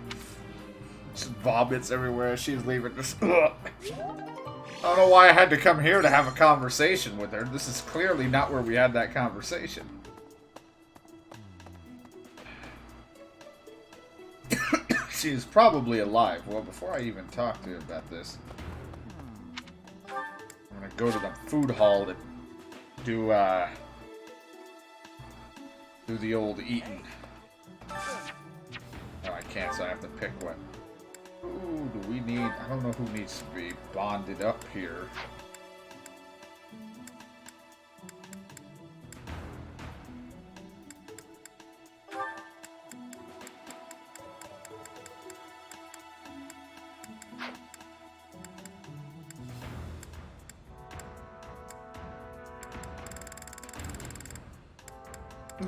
Just vomits everywhere. She's leaving. Just. Ugh. I don't know why I had to come here to have a conversation with her. This is clearly not where we had that conversation. She's probably alive. Well, before I even talk to her about this, I'm gonna go to the food hall to do the old eating. Oh, I can't, so I have to pick what. Ooh, do we need... I don't know who needs to be bonded up here.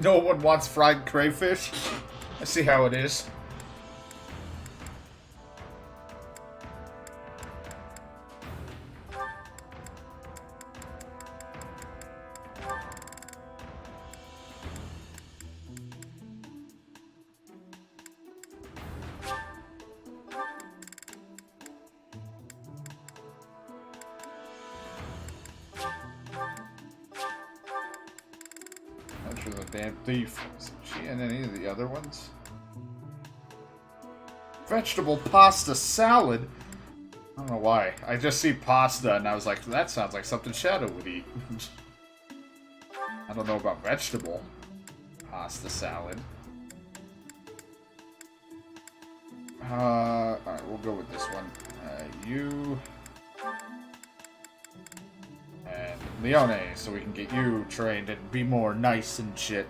No one wants fried crayfish? I see how it is. That's for the damn thief. Isn't she in any of the other ones? Vegetable pasta salad? I don't know why. I just see pasta and I was like, that sounds like something Shadow would eat. I don't know about vegetable pasta salad. Alright, we'll go with this one. You... and Leone, so we can get you trained and be more nice and shit.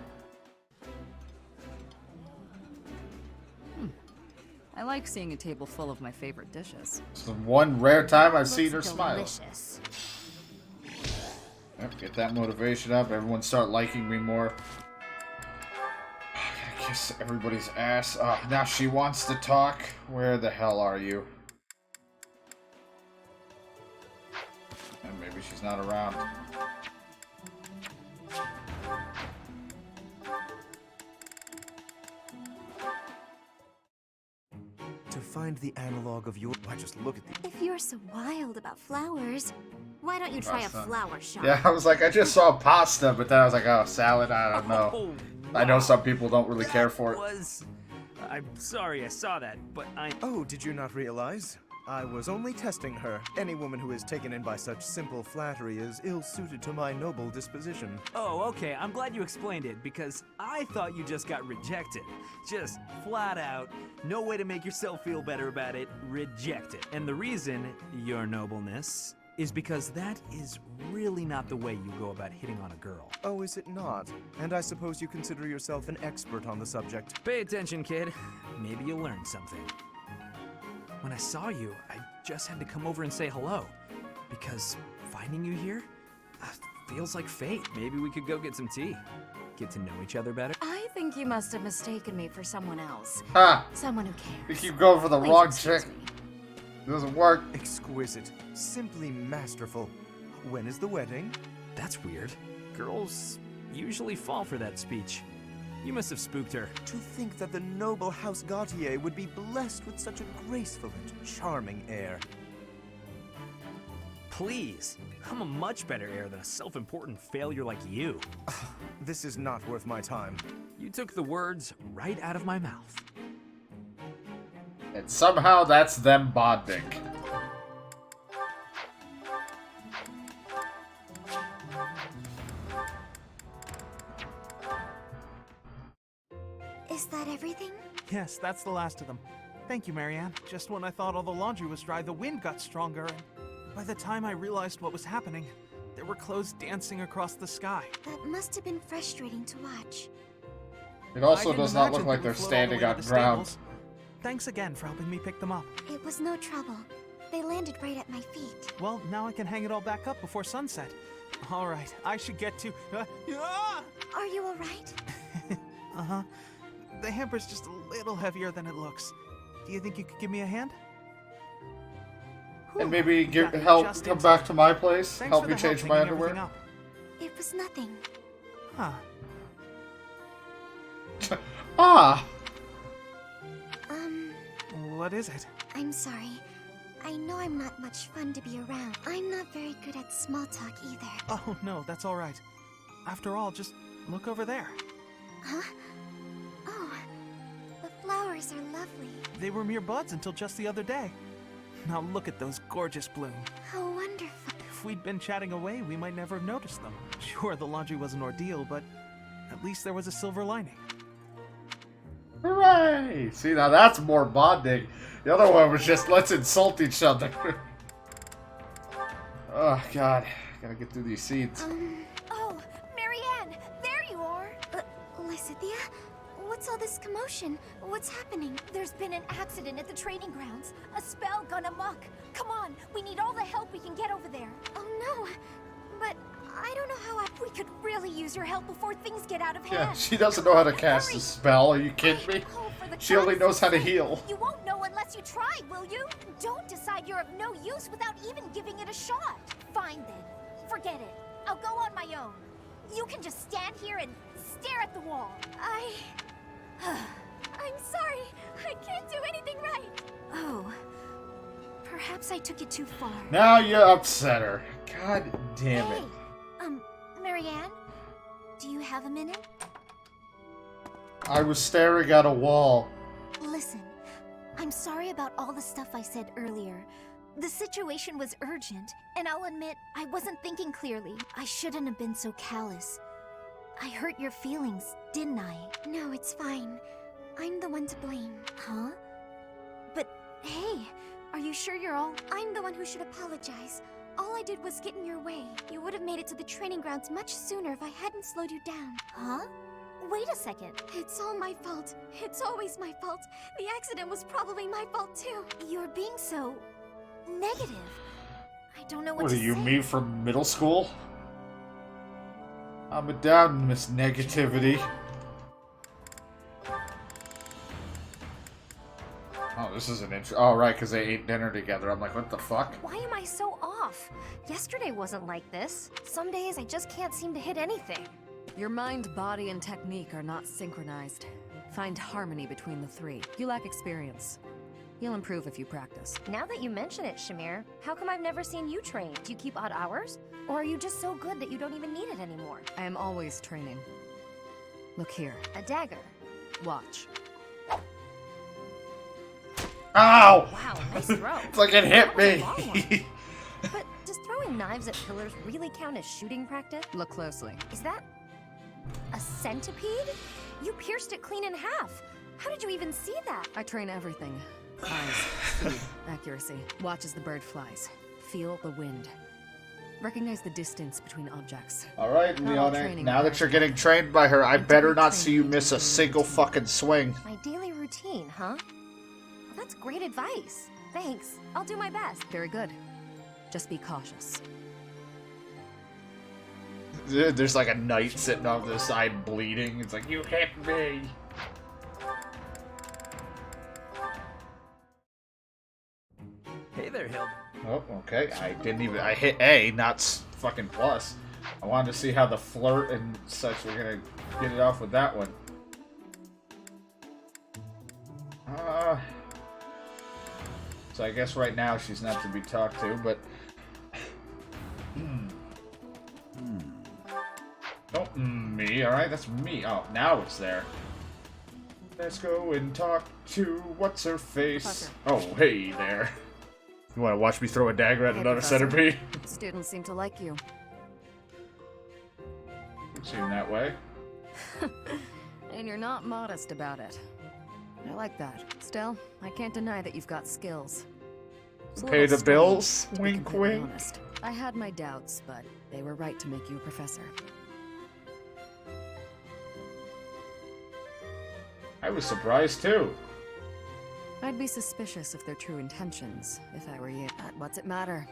I like seeing a table full of my favorite dishes. It's the one rare time I've seen her smile. Yep, get that motivation up. Everyone start liking me more. I gotta kiss everybody's ass. Now she wants to talk. Where the hell are you? And maybe she's not around. To find the analog of your... Why, just look at the... If you're so wild about flowers, why don't you try a flower shop? Yeah, I was like, I just saw pasta, but then I was like, oh, salad, I don't know. Oh, I know some people don't really care for it. I'm sorry I saw that, but I... Oh, did you not realize? I was only testing her. Any woman who is taken in by such simple flattery is ill-suited to my noble disposition. Oh, okay, I'm glad you explained it, because I thought you just got rejected. Just flat out, no way to make yourself feel better about it, rejected. And the reason, your nobleness, is because that is really not the way you go about hitting on a girl. Oh, is it not? And I suppose you consider yourself an expert on the subject. Pay attention, kid. Maybe you'll learn something. When I saw you, I just had to come over and say hello. Because finding you here feels like fate. Maybe we could go get some tea. Get to know each other better. I think you must have mistaken me for someone else. Ha! Someone who cares. You keep going for the Please wrong excuse chick. me. It doesn't work. Exquisite. Simply masterful. When is the wedding? That's weird. Girls usually fall for that speech. You must have spooked her. To think that the noble House Gautier would be blessed with such a graceful and charming heir. Please. I'm a much better heir than a self-important failure like you. This is not worth my time. You took the words right out of my mouth. And somehow that's them bonding. Is that everything? Yes, that's the last of them. Thank you, Marianne. Just when I thought all the laundry was dry, the wind got stronger, and by the time I realized what was happening, there were clothes dancing across the sky. That must have been frustrating to watch. It also I didn't does not look imagine like they they're would float all the standing way to on the ground. stables. Thanks again for helping me pick them up. It was no trouble. They landed right at my feet. Well, now I can hang it all back up before sunset. All right, I should get to... Are you all right? Uh-huh. The hamper's just a little heavier than it looks. Do you think you could give me a hand? And maybe Got me help just come in back time. to my place, Thanks help for me the change help my hanging underwear. everything up. It was nothing. Huh. Ah! What is it? I'm sorry. I know I'm not much fun to be around. I'm not very good at small talk either. Oh, no, that's all right. After all, just look over there. Huh? Oh, the flowers are lovely. They were mere buds until just the other day. Now look at those gorgeous blooms. How wonderful. If we'd been chatting away, we might never have noticed them. Sure, the laundry was an ordeal, but at least there was a silver lining. Hooray! See, now that's more bonding. The other one was just, let's insult each other. Oh, God. Gotta get through these seats. Oh, Marianne! There you are! Lysithia? What's all this commotion? What's happening? There's been an accident at the training grounds. A spell gone amok. Come on, we need all the help we can get over there. Oh no, but I don't know how We could really use your help before things get out of Yeah, hand. she doesn't know how to cast a spell. Are you kidding me? She only knows how to heal. You won't know unless you try, will you? Don't decide you're of no use without even giving it a shot. Fine then. Forget it. I'll go on my own. You can just stand here and stare at the wall. I'm sorry. I can't do anything right. Oh. Perhaps I took it too far. Now you upset her. God damn it. Marianne? Do you have a minute? I was staring at a wall. Listen, I'm sorry about all the stuff I said earlier. The situation was urgent, and I'll admit I wasn't thinking clearly. I shouldn't have been so callous. I hurt your feelings, didn't I? No, it's fine. I'm the one to blame. Huh? But hey, are you sure you're all... I'm the one who should apologize. All I did was get in your way. You would have made it to the training grounds much sooner if I hadn't slowed you down. Huh? Wait a second. It's all my fault. It's always my fault. The accident was probably my fault too. You're being so... negative. I don't know what What to are you, say. me from middle school? I'm a down, Miss Negativity. Oh, this is an intro. Oh, right, because they ate dinner together. I'm like, what the fuck? Why am I so off? Yesterday wasn't like this. Some days I just can't seem to hit anything. Your mind, body, and technique are not synchronized. Find harmony between the three. You lack experience. You'll improve if you practice. Now that you mention it, Shamir, how come I've never seen you train? Do you keep odd hours? Or are you just so good that you don't even need it anymore? I am always training. Look here. A dagger. Watch. Ow! Wow, nice throw. It's like it hit That was a me. long one. But does throwing knives at pillars really count as shooting practice? Look closely. Is that a centipede? You pierced it clean in half. How did you even see that? I train everything. Eyes, speed, accuracy. Watch as the bird flies. Feel the wind. Recognize the distance between objects. Alright, Not all Leona, training now that you're getting trained by her, I better not see you miss a single fucking swing. My daily routine, huh? Well, that's great advice. Thanks. I'll do my best. Very good. Just be cautious. There's like a knight sitting on the side bleeding. It's like, you hit me. Hey there, Hild. Oh, okay. I hit A, not fucking plus. I wanted to see how the flirt and such were gonna get it off with that one. So I guess right now she's not to be talked to, but... Don't me, alright? That's me. Oh, now it's there. Let's go and talk to what's-her-face. Oh, hey there. You want to watch me throw a dagger at Hey, another Professor. centipede? Students seem to like you. It seemed that way. And you're not modest about it. I like that. Still, I can't deny that you've got skills. It's a Pay little the bills? strange, to be Wink, completely wink. honest. I had my doubts, but they were right to make you a professor. I was surprised too. I'd be suspicious of their true intentions, if I were you. But what's it matter?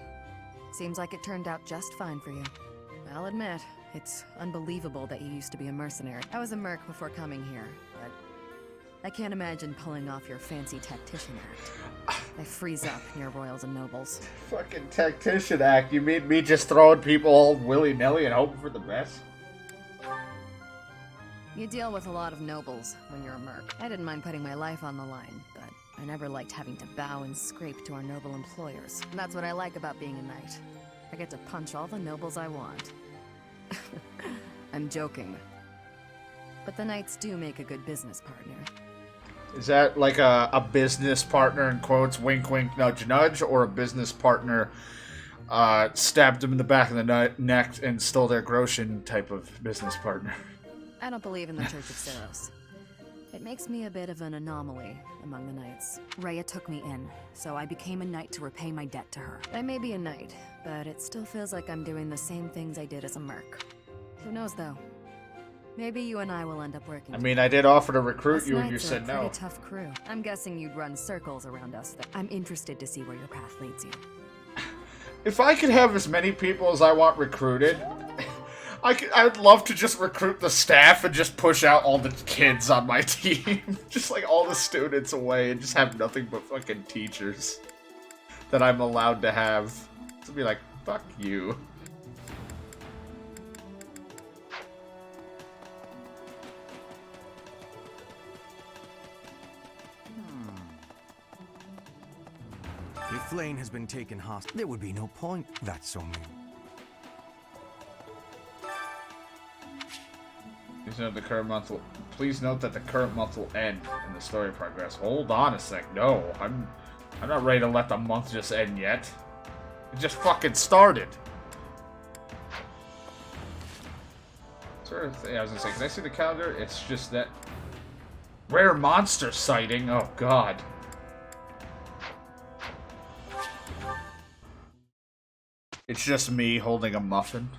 Seems like it turned out just fine for you. I'll admit, it's unbelievable that you used to be a mercenary. I was a merc before coming here, but I can't imagine pulling off your fancy tactician act. I freeze up near royals and nobles. Fucking tactician act. You mean me just throwing people all willy-nilly and hoping for the best? You deal with a lot of nobles when you're a merc. I didn't mind putting my life on the line, but I never liked having to bow and scrape to our noble employers. And that's what I like about being a knight. I get to punch all the nobles I want. I'm joking. But the knights do make a good business partner. Is that like a business partner, in quotes, wink wink, nudge nudge, or a business partner stabbed him in the back of the neck and stole their groschen type of business partner? I don't believe in the Church of Saros. It makes me a bit of an anomaly among the knights. Rhea took me in, so I became a knight to repay my debt to her. I may be a knight, but it still feels like I'm doing the same things I did as a merc. Who knows, though? Maybe you and I will end up working. I mean, I did offer to recruit Us you and you knights are said a no. pretty tough crew. I'm guessing you'd run circles around us, though. I'm interested to see where your path leads you. If I could have as many people as I want recruited, I'd love to just recruit the staff and just push out all the kids on my team. Just like all the students away and just have nothing but fucking teachers that I'm allowed to have. To be like, fuck you. If Flane has been taken hostage, there would be no point. That's so mean. Please note that the current month will end in the story progress. Hold on a sec. No, I'm not ready to let the month just end yet. It just fucking started. Sort of thing I was gonna say, can I see the calendar? It's just that rare monster sighting. Oh god. It's just me holding a muffin.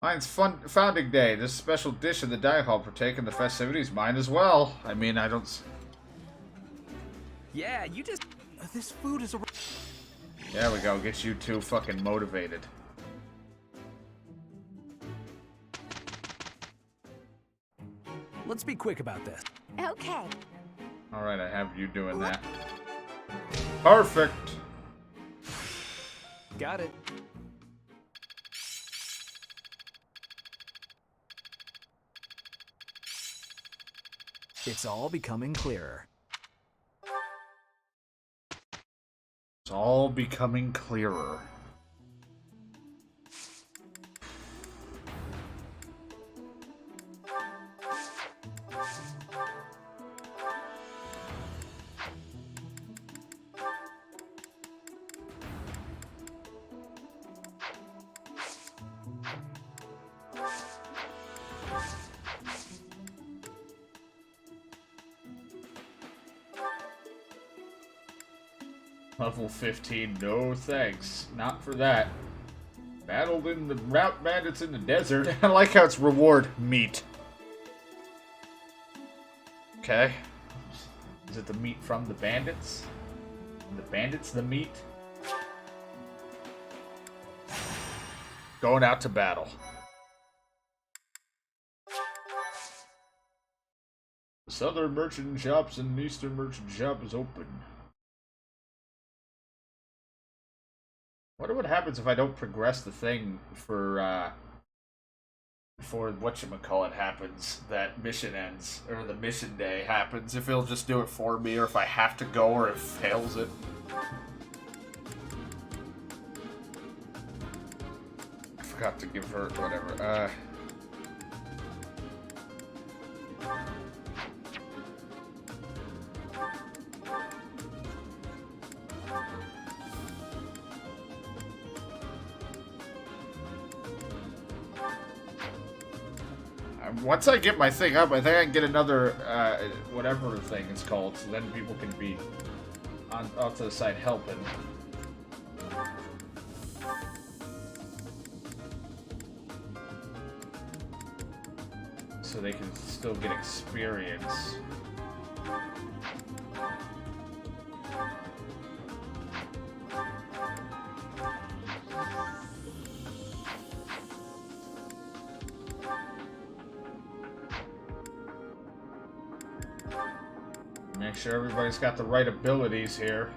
Mine's founding day. This special dish in the dining hall partake in the festivities. Mine as well. I mean, I don't... Yeah, you just... This food is a... There we go. Get you two fucking motivated. Let's be quick about this. Okay. Alright, I have you doing that. Perfect! Got it. It's all becoming clearer. It's all becoming clearer. Level 15, no thanks. Not for that. Battled in the route bandits in the desert. I like how it's reward meat. Okay. Is it the meat from the bandits? The bandits the meat? Going out to battle. The southern merchant shops and the eastern merchant shop is open. Wonder what happens if I don't progress the thing for whatchamacallit happens, that mission ends, or the mission day happens, if it'll just do it for me, or if I have to go, or it fails it. I forgot to give her, whatever, once I get my thing up, I think I can get another, whatever thing it's called, so then people can be off to the side helping. So they can still get experience. Make sure everybody's got the right abilities here.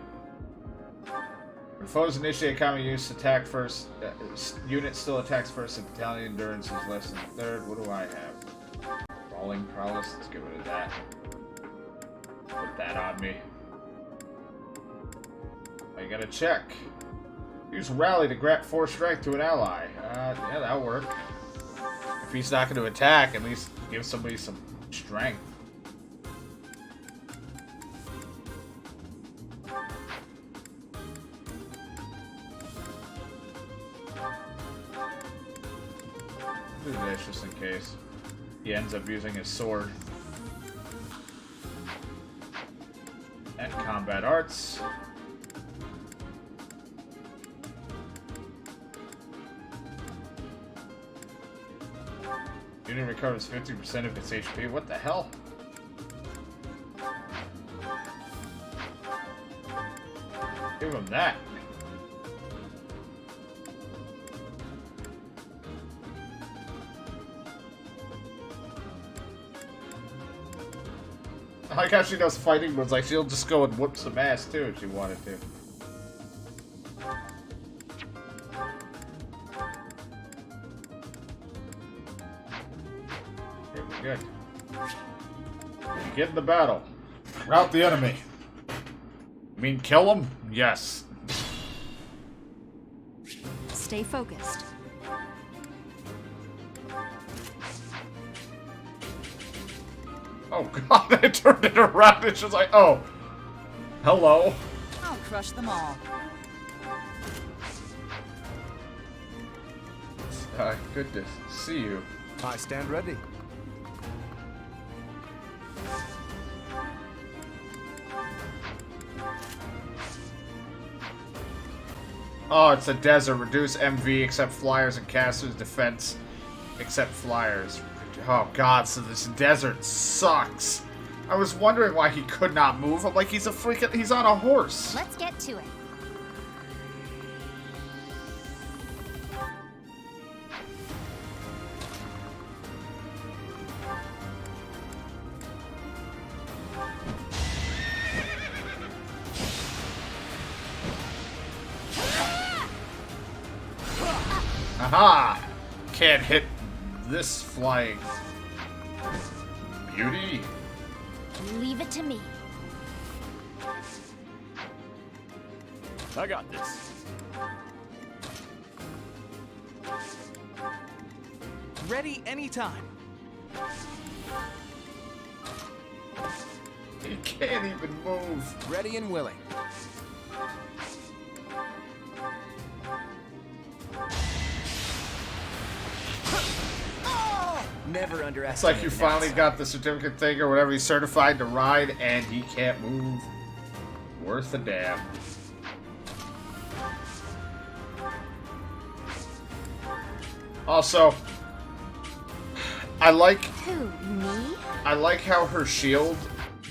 When foes initiate combat use, attack first. Unit still attacks first if battalion endurance is less than third. What do I have? Brawling prowess. Let's get rid of that. Put that on me. I gotta check. Use rally to grant 4 strength to an ally. Yeah, that'll work. If he's not going to attack, at least give somebody some strength. Do this just in case he ends up using his sword. And combat arts. Unit recovers 50% of its HP. What the hell? Give him that. I like how she knows fighting moves. Like, she'll just go and whoop some ass too if she wanted to. Good. Get in the battle. Rout the enemy. You mean kill him? Yes. Stay focused. Oh god, I turned it around and she's like, oh. Hello. I'll crush them all. Good to see you. I stand ready. Oh, it's a desert. Reduce MV except flyers and casters. Defense except flyers. Oh god, so this desert sucks. I was wondering why he could not move. I'm like, he's on a horse. Let's get to it. Aha! Can't hit this flying beauty. Leave it to me. I got this. Ready anytime. He can't even move. Ready and willing. Never underestimate. It's like you finally got the certificate thing or whatever. He's certified to ride and he can't move. Worth a damn. Also, I like how her shield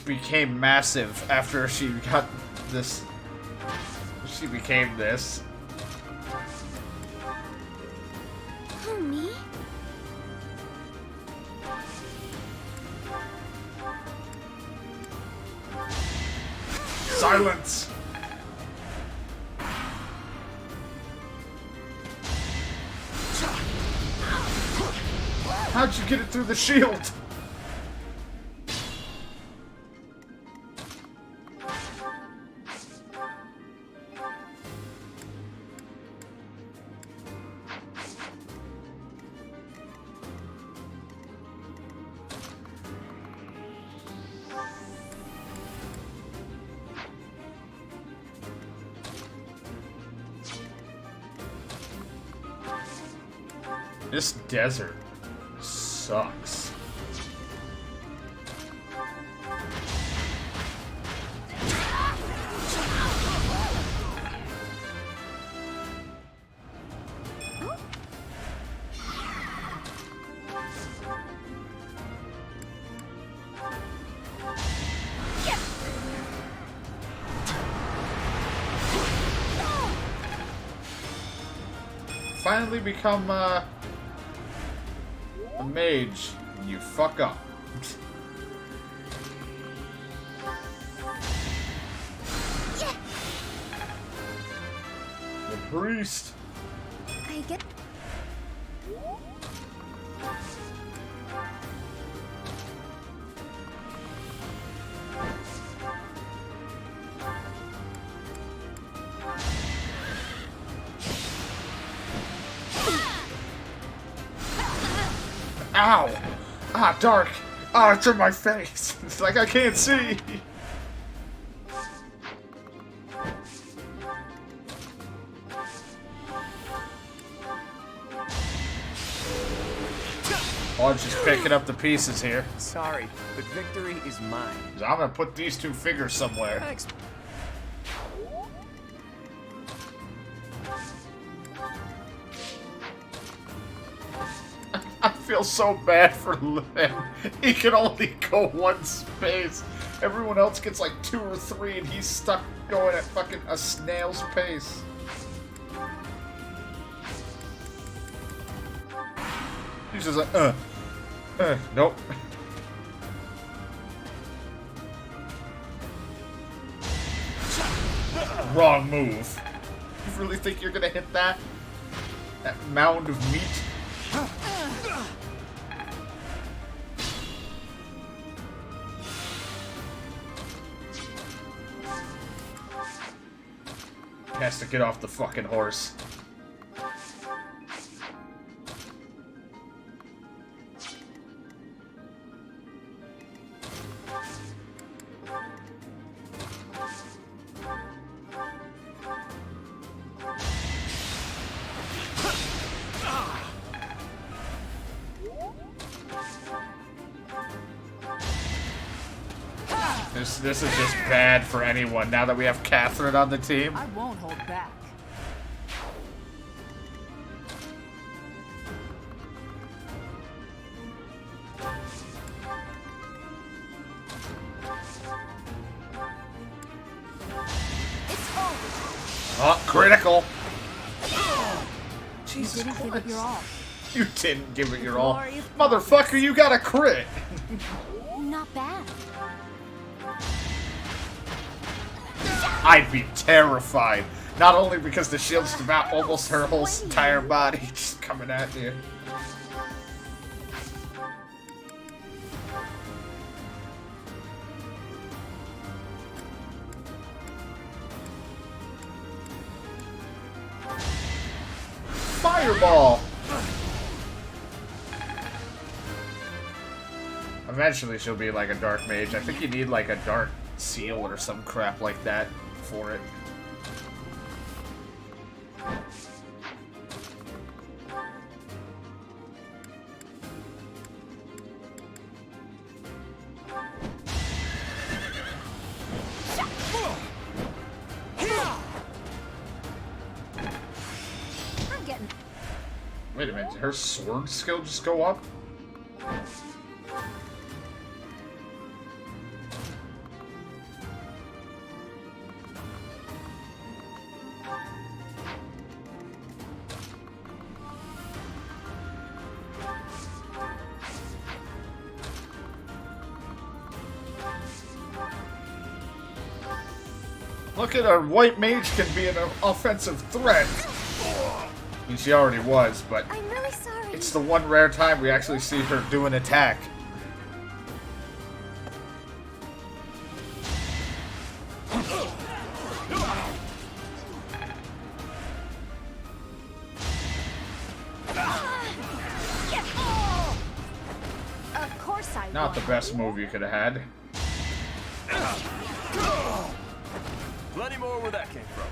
became massive after she got this. She became this. Who, me? Silence! How'd you get it through the shield? This desert sucks. Finally become a mage, you fuck up. The priest. I get... Ow! Ah, dark! Ah, it's in my face! It's like I can't see! I'm just picking up the pieces here. Sorry, but victory is mine. I'm gonna put these two figures somewhere. Thanks. I feel so bad for him. He can only go one space. Everyone else gets like 2 or 3, and he's stuck going at fucking a snail's pace. He's just like, nope. Wrong move. You really think you're gonna hit that? That mound of meat? Has to get off the fucking horse. This is just bad for anyone now that we have Catherine on the team. I won't hold back. Oh, critical. Jesus you didn't Christ. give it your all. You didn't give it your all. Motherfucker, you got a crit. Not bad. I'd be terrified. Not only because the shield's about almost her whole entire body just coming at you. Fireball! Eventually she'll be like a dark mage. I think you need like a dark seal or some crap like that for it. Wait a minute, did her sword skill just go up? Look at her, white mage can be an offensive threat. I mean, she already was, but I'm really sorry. It's the one rare time we actually see her do an attack. Of course I Not the best move you could have had. Plenty more where that came from.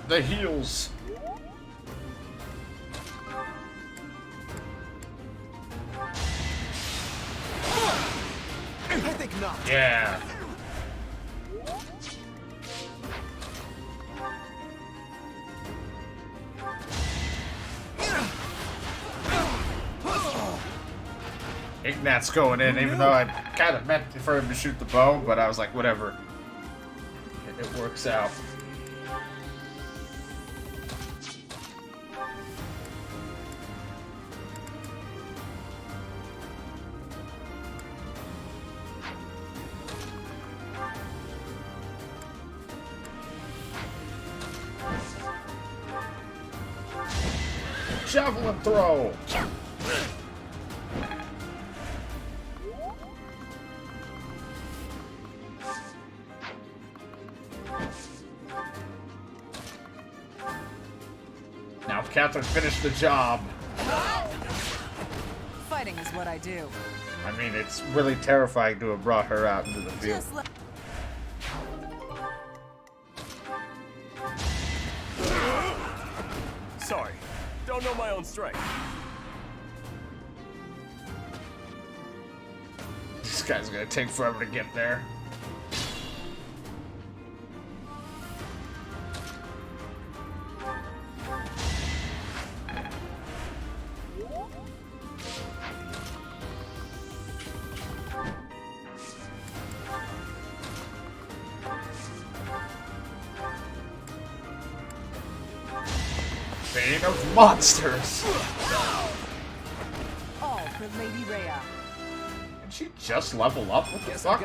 The heals. I think not. Yeah. Ignat's going in, even though I kind of meant for him to shoot the bow, but I was like, whatever. It works out. javelin throw. Now Catherine finished the job. Fighting is what I do. I mean, it's really terrifying to have brought her out into the field. Sorry, don't know my own strength. This guy's gonna take forever to get there. Bane of monsters. All for Lady Rhea. Did she just level up? What the fuck?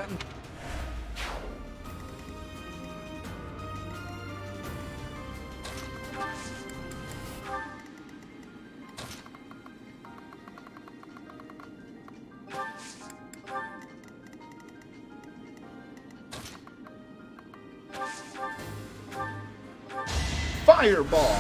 Fireball.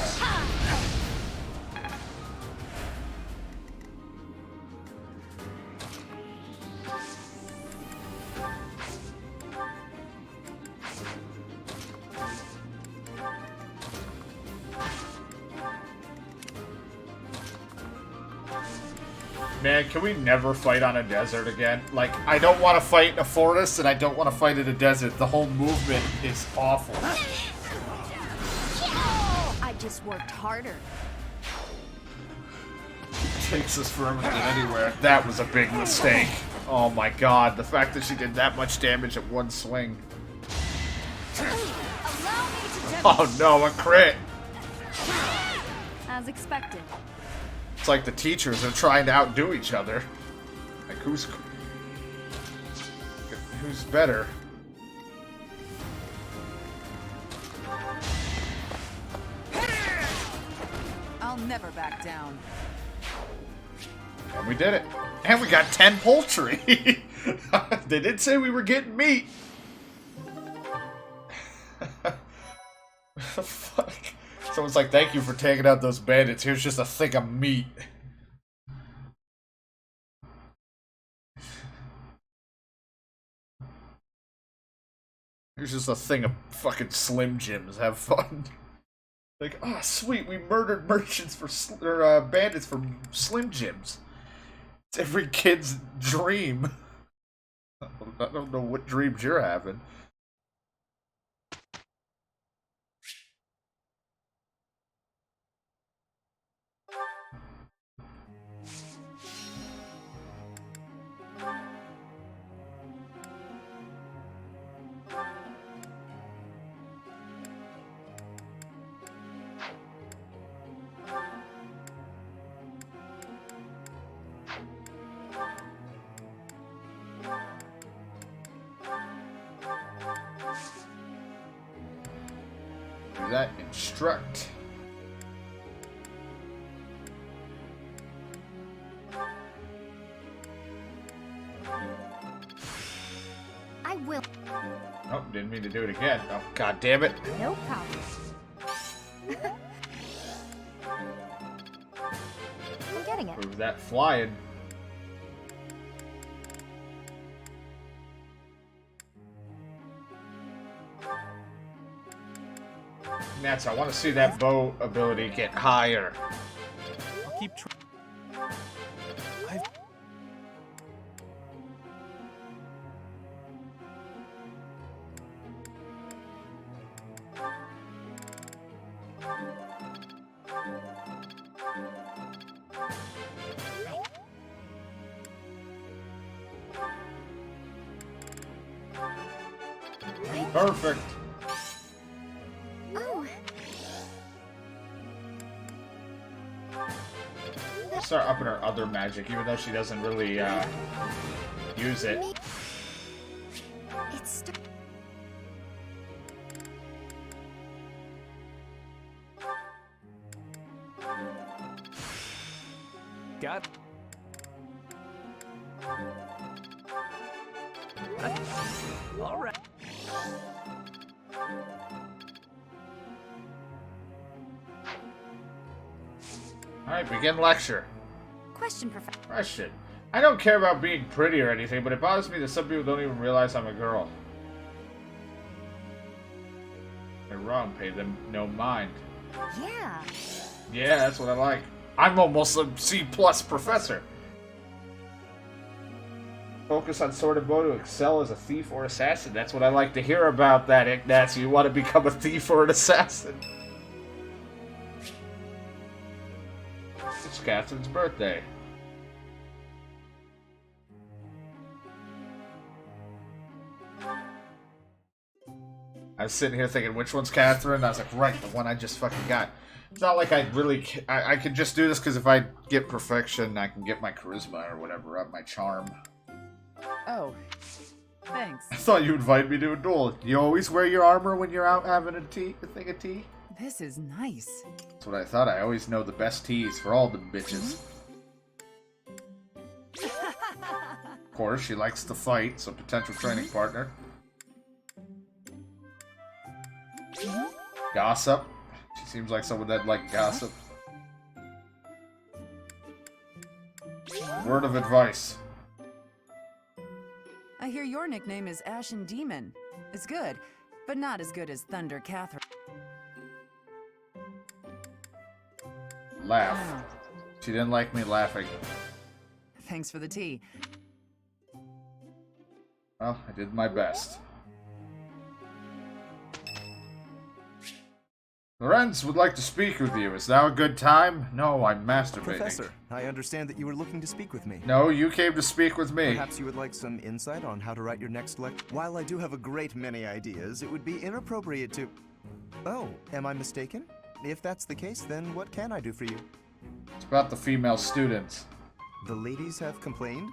Man, can we never fight on a desert again? Like, I don't want to fight in a forest, and I don't want to fight in a desert. The whole movement is awful. I just worked harder. It takes us forever to get anywhere. That was a big mistake. Oh my god, the fact that she did that much damage at one swing. Oh no, a crit! As expected. It's like the teachers are trying to outdo each other. Like, who's better? I'll never back down. And we did it. And we got 10 poultry. They did say we were getting meat. What the fuck? Someone's like, thank you for taking out those bandits. Here's just a thing of meat. Here's just a thing of fucking Slim Jims. Have fun. Like, oh, sweet, we murdered merchants for bandits for Slim Jims. It's every kid's dream. I don't know what dreams you're having. Do that, instruct. I will. Oh, didn't mean to do it again. Oh, god damn it. No problem. I'm getting it. Prove that flying. Nats, I want to see that bow ability get higher. I'll keep trying. Perfect. Oh. Start upping her other magic, even though she doesn't really use it. It's All right. Alright, begin lecture. Question, Professor. Question. I don't care about being pretty or anything, but it bothers me that some people don't even realize I'm a girl. They're wrong, pay them no mind. Yeah. Yeah, that's what I like. I'm almost a C+ professor. Focus on sword and bow to excel as a thief or assassin. That's what I like to hear about that, Ignatz. You want to become a thief or an assassin. It's Catherine's birthday. I was sitting here thinking, which one's Catherine? I was like, right, the one I just fucking got. It's not like I really... I could just do this because if I get perfection, I can get my charisma or whatever up, my charm. Oh, thanks. I thought you invited me to a duel. You always wear your armor when you're out having a thing of tea? This is nice. That's what I thought. I always know the best teas for all the bitches. Of course, she likes to fight, so potential training partner. Gossip. She seems like someone that'd like gossip. Word of advice. I hear your nickname is Ashen Demon. It's good, but not as good as Thunder Catherine. Laugh. She didn't like me laughing. Thanks for the tea. Well, I did my best. Lorenz would like to speak with you. Is now a good time? No, I'm masturbating. Professor, I understand that you were looking to speak with me. No, you came to speak with me. Perhaps you would like some insight on how to write your next lecture? While I do have a great many ideas, it would be inappropriate to... Oh, am I mistaken? If that's the case, then what can I do for you? It's about the female students. The ladies have complained?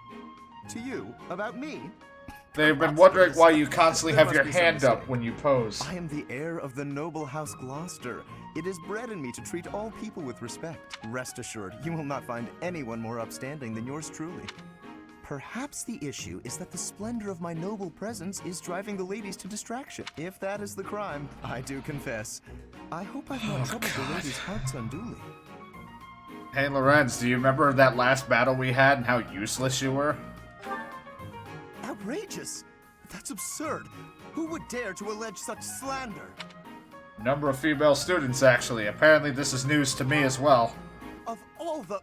To you? About me? They've been wondering why you constantly have your hand up when you pose. I am the heir of the noble House Gloucester. It is bred in me to treat all people with respect. Rest assured, you will not find anyone more upstanding than yours truly. Perhaps the issue is that the splendor of my noble presence is driving the ladies to distraction. If that is the crime, I do confess. I hope I've not troubled the ladies' hearts unduly. Hey, Lorenz, do you remember that last battle we had and how useless you were? Outrageous! That's absurd! Who would dare to allege such slander? Number of female students, actually. Apparently this is news to me as well. Of all the...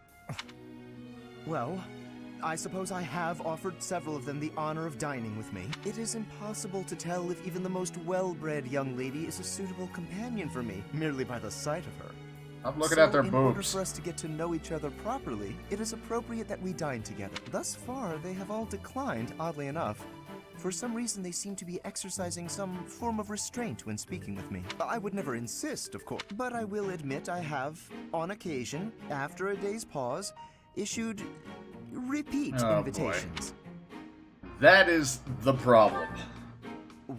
Well, I suppose I have offered several of them the honor of dining with me. It is impossible to tell if even the most well-bred young lady is a suitable companion for me, merely by the sight of her. I'm looking at their in order boobs. for us to get to know each other properly, it is appropriate that we dine together. Thus far, they have all declined, oddly enough. For some reason, they seem to be exercising some form of restraint when speaking with me. I would never insist, of course, but I will admit I have, on occasion, after a day's pause, issued repeat invitations. Boy. That is the problem.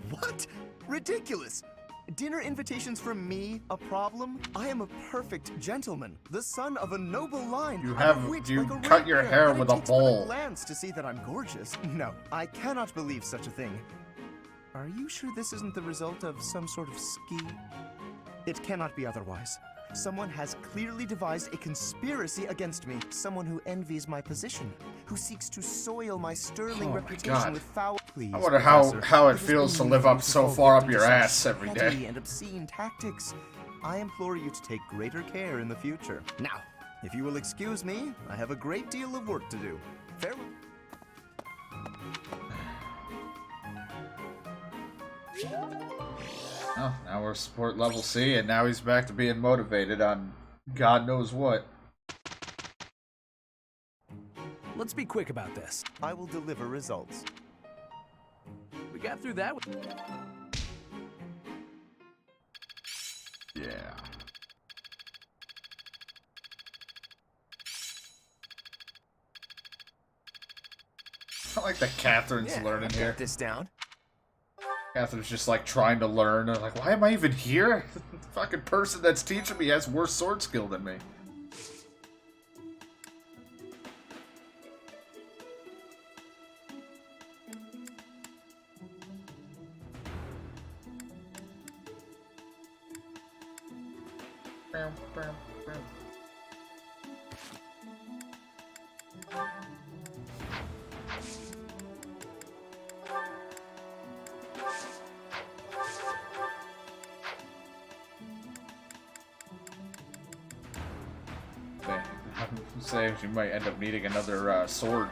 What? Ridiculous! Dinner invitations from me a problem? I am a perfect gentleman, the son of a noble line. You cut your hair with a bowl. Glance to see that I'm gorgeous. No, I cannot believe such a thing. Are you sure this isn't the result of some sort of scheme? It cannot be otherwise. Someone has clearly devised a conspiracy against me. Someone who envies my position, who seeks to soil my sterling reputation with foul. Please, I wonder how it feels to live up so far up your ass every day. And obscene tactics. I implore you to take greater care in the future. Now, if you will excuse me, I have a great deal of work to do. Farewell. Oh, now we're support level C, and now he's back to being motivated on God knows what. Let's be quick about this. I will deliver results. We got through that. Yeah. I like that Catherine's learning here. Get this down. Catherine's just like trying to learn. I'm like, why am I even here? The fucking person that's teaching me has worse sword skill than me. Say she might end up needing another sword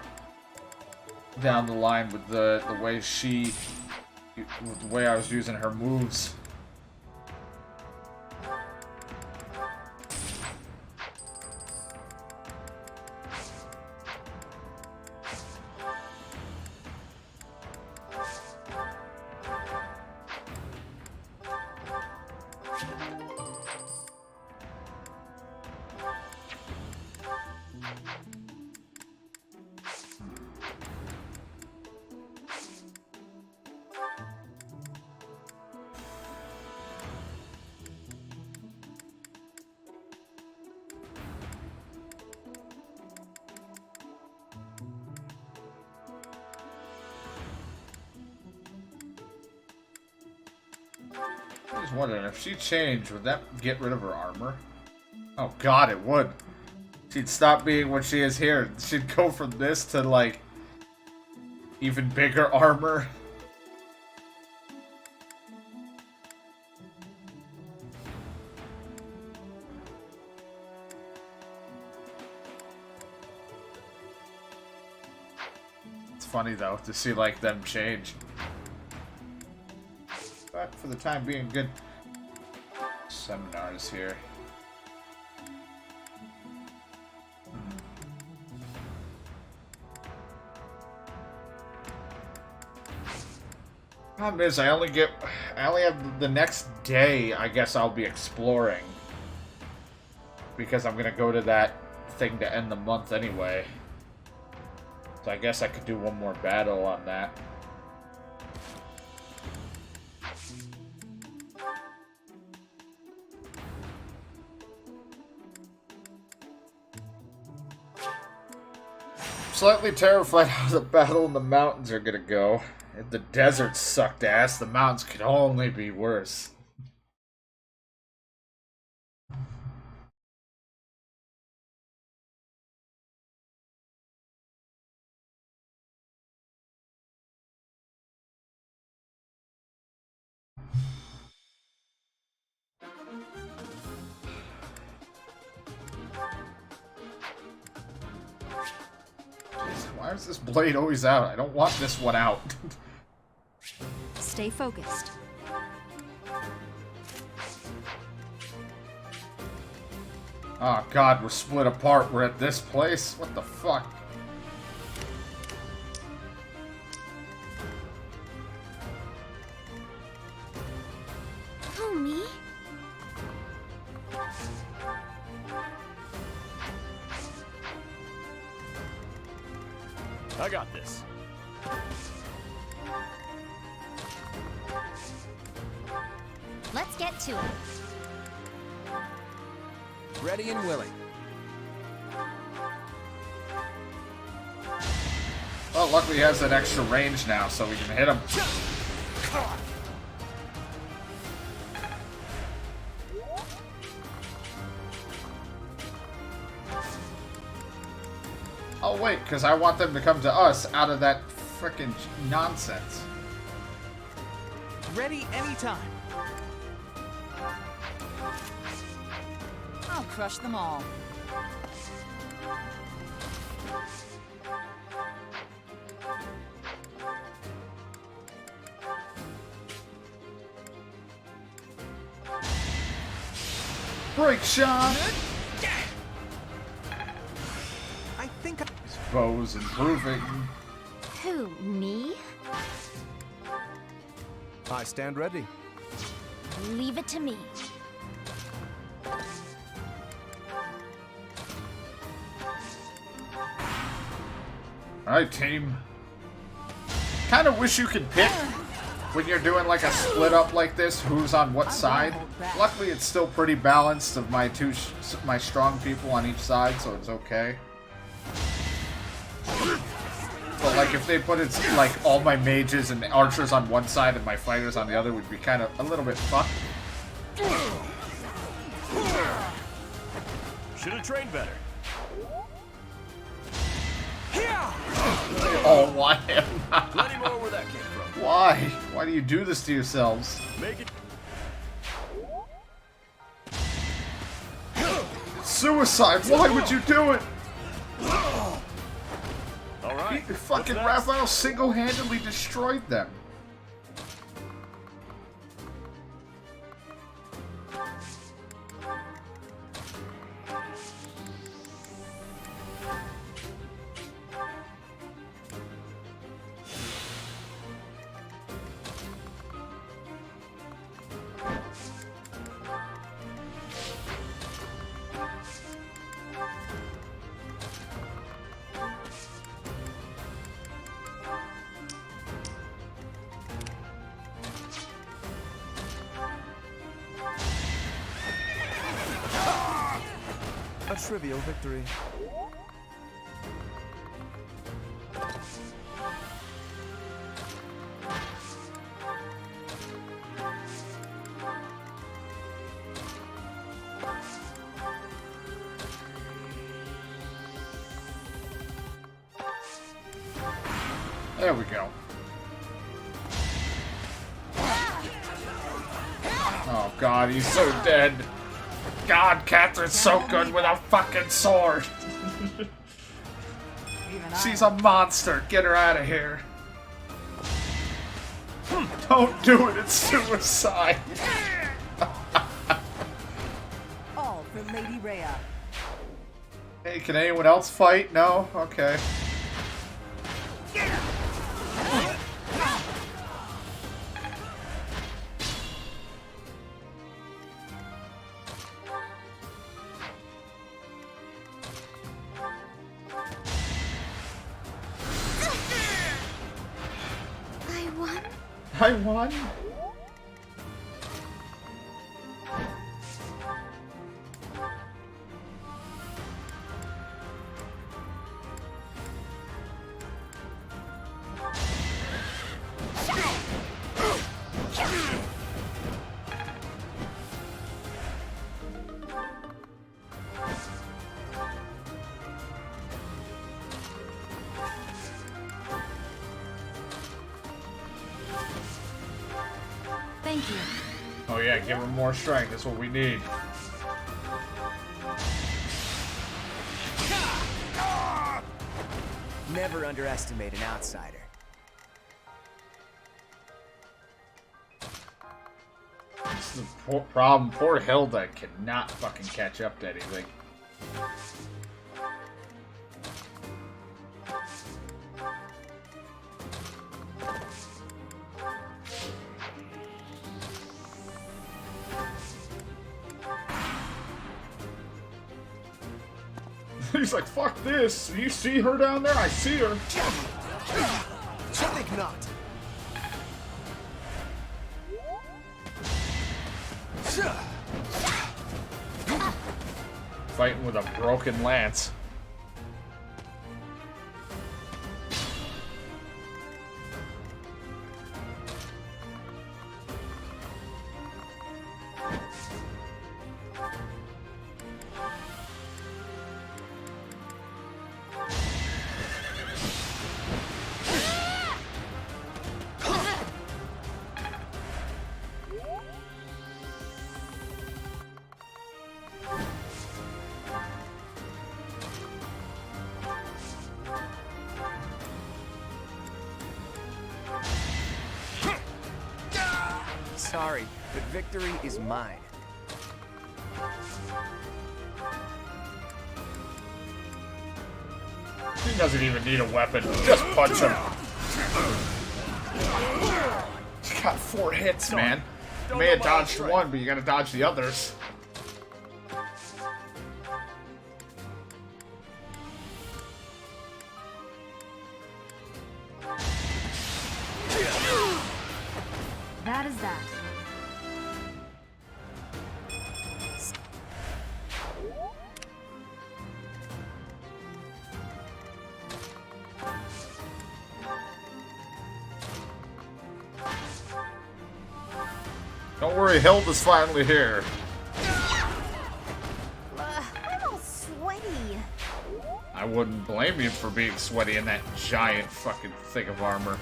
down the line with the way with the way I was using her moves. I was wondering, if she changed, would that get rid of her armor? Oh god, it would. She'd stop being what she is here. She'd go from this to, like, even bigger armor. It's funny, though, to see, like, them change. But for the time being, good seminars here. Problem is, I only have the next day. I guess I'll be exploring because I'm gonna go to that thing to end the month anyway. So I guess I could do one more battle on that. Slightly terrified how the battle in the mountains are gonna go. If the desert sucked ass, the mountains could only be worse. Why is this blade always out? I don't want this one out. Stay focused. Oh god, we're split apart. We're at this place? What the fuck? Oh, me? I got this. Let's get to it. Ready and willing. Well, luckily he has that extra range now, so we can hit him. Oh wait, because I want them to come to us out of that frickin' nonsense. Ready anytime. I'll crush them all. Break shot! I think his bow's improving. Who, me? I stand ready. Leave it to me. Alright, team. Kind of wish you could pick when you're doing like a split up like this, who's on what side. Luckily, it's still pretty balanced of my my strong people on each side, so it's okay. But like if they put it like all my mages and archers on one side and my fighters on the other, would be kind of a little bit fucked. train better. Oh, why? Plenty more where that came from. Why? Why do you do this to yourselves? Make it. Suicide! Why would you do it? All right. Fucking Raphael single-handedly destroyed them. A trivial victory. There we go. Oh god, he's so dead. God, Catherine's so good with a fucking sword. She's a monster. Get her out of here. Don't do it. It's suicide. All for Lady Rhea. Hey, can anyone else fight? No? Okay. I won? Thank you. Oh yeah, give her more strength. That's what we need. Never underestimate an outsider. This is the problem. Poor Hilda cannot fucking catch up to anything. He's like, fuck this. You see her down there? I see her. Think not. Fighting with a broken lance. Sorry, but victory is mine. He doesn't even need a weapon. Just punch him. He's got 4 hits, man. You may have dodged one, but you gotta dodge the others. That is that. Don't worry, Hilda's finally here. I'm all wouldn't blame you for being sweaty in that giant fucking thing of armor.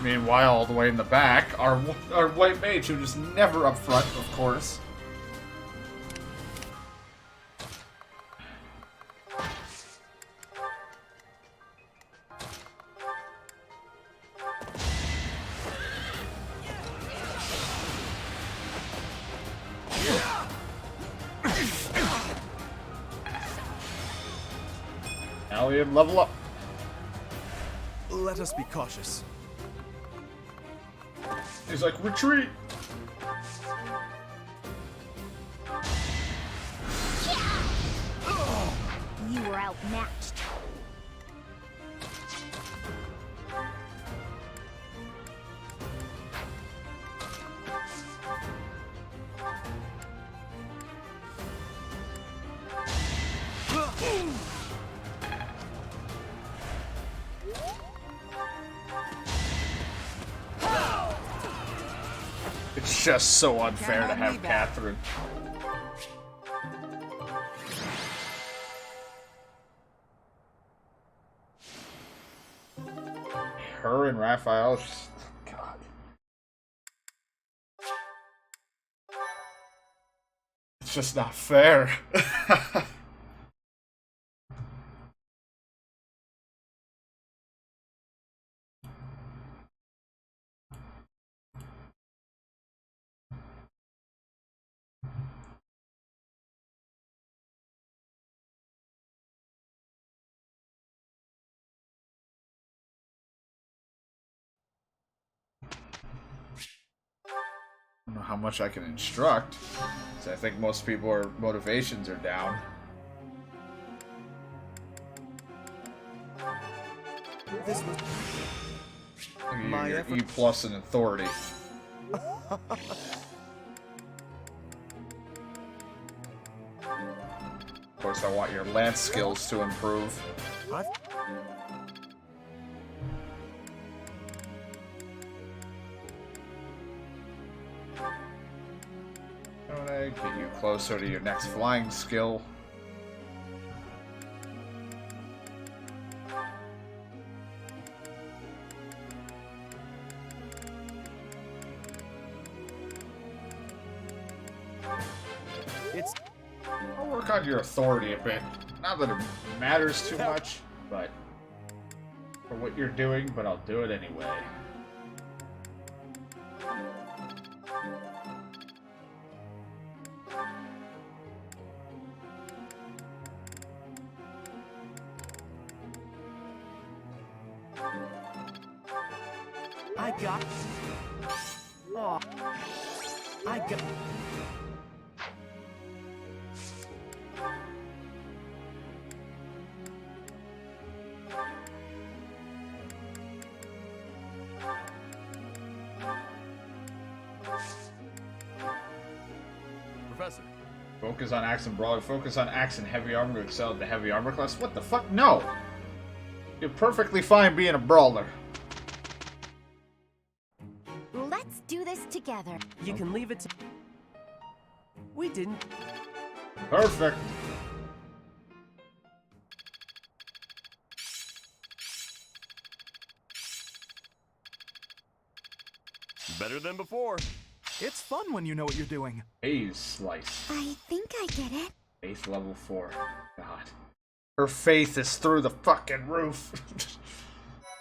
Meanwhile, all the way in the back, our white mage, who is never up front, of course. Alien, level up. Let us be cautious. He's like, retreat! You were outmatched. It's just so unfair to hold have me back. Catherine. Her and Raphael, just, God. It's just not fair. I don't know how much I can instruct, so I think most people's motivations are down. This was My effort. E plus in authority. Of course, I want your lance skills to improve. I'm gonna get you closer to your next flying skill. I'll work on your authority a bit. Not that it matters too much, but for what you're doing, but I'll do it anyway. I got. Oh. I got. Professor. Focus on axe and brawler. Focus on axe and heavy armor to excel at the heavy armor class. What the fuck? No! You're perfectly fine being a brawler. Let's do this together. You can leave it to. We didn't. Perfect. Better than before. It's fun when you know what you're doing. Haze slice. I think I get it. Faith level 4. God. Her faith is through the fucking roof.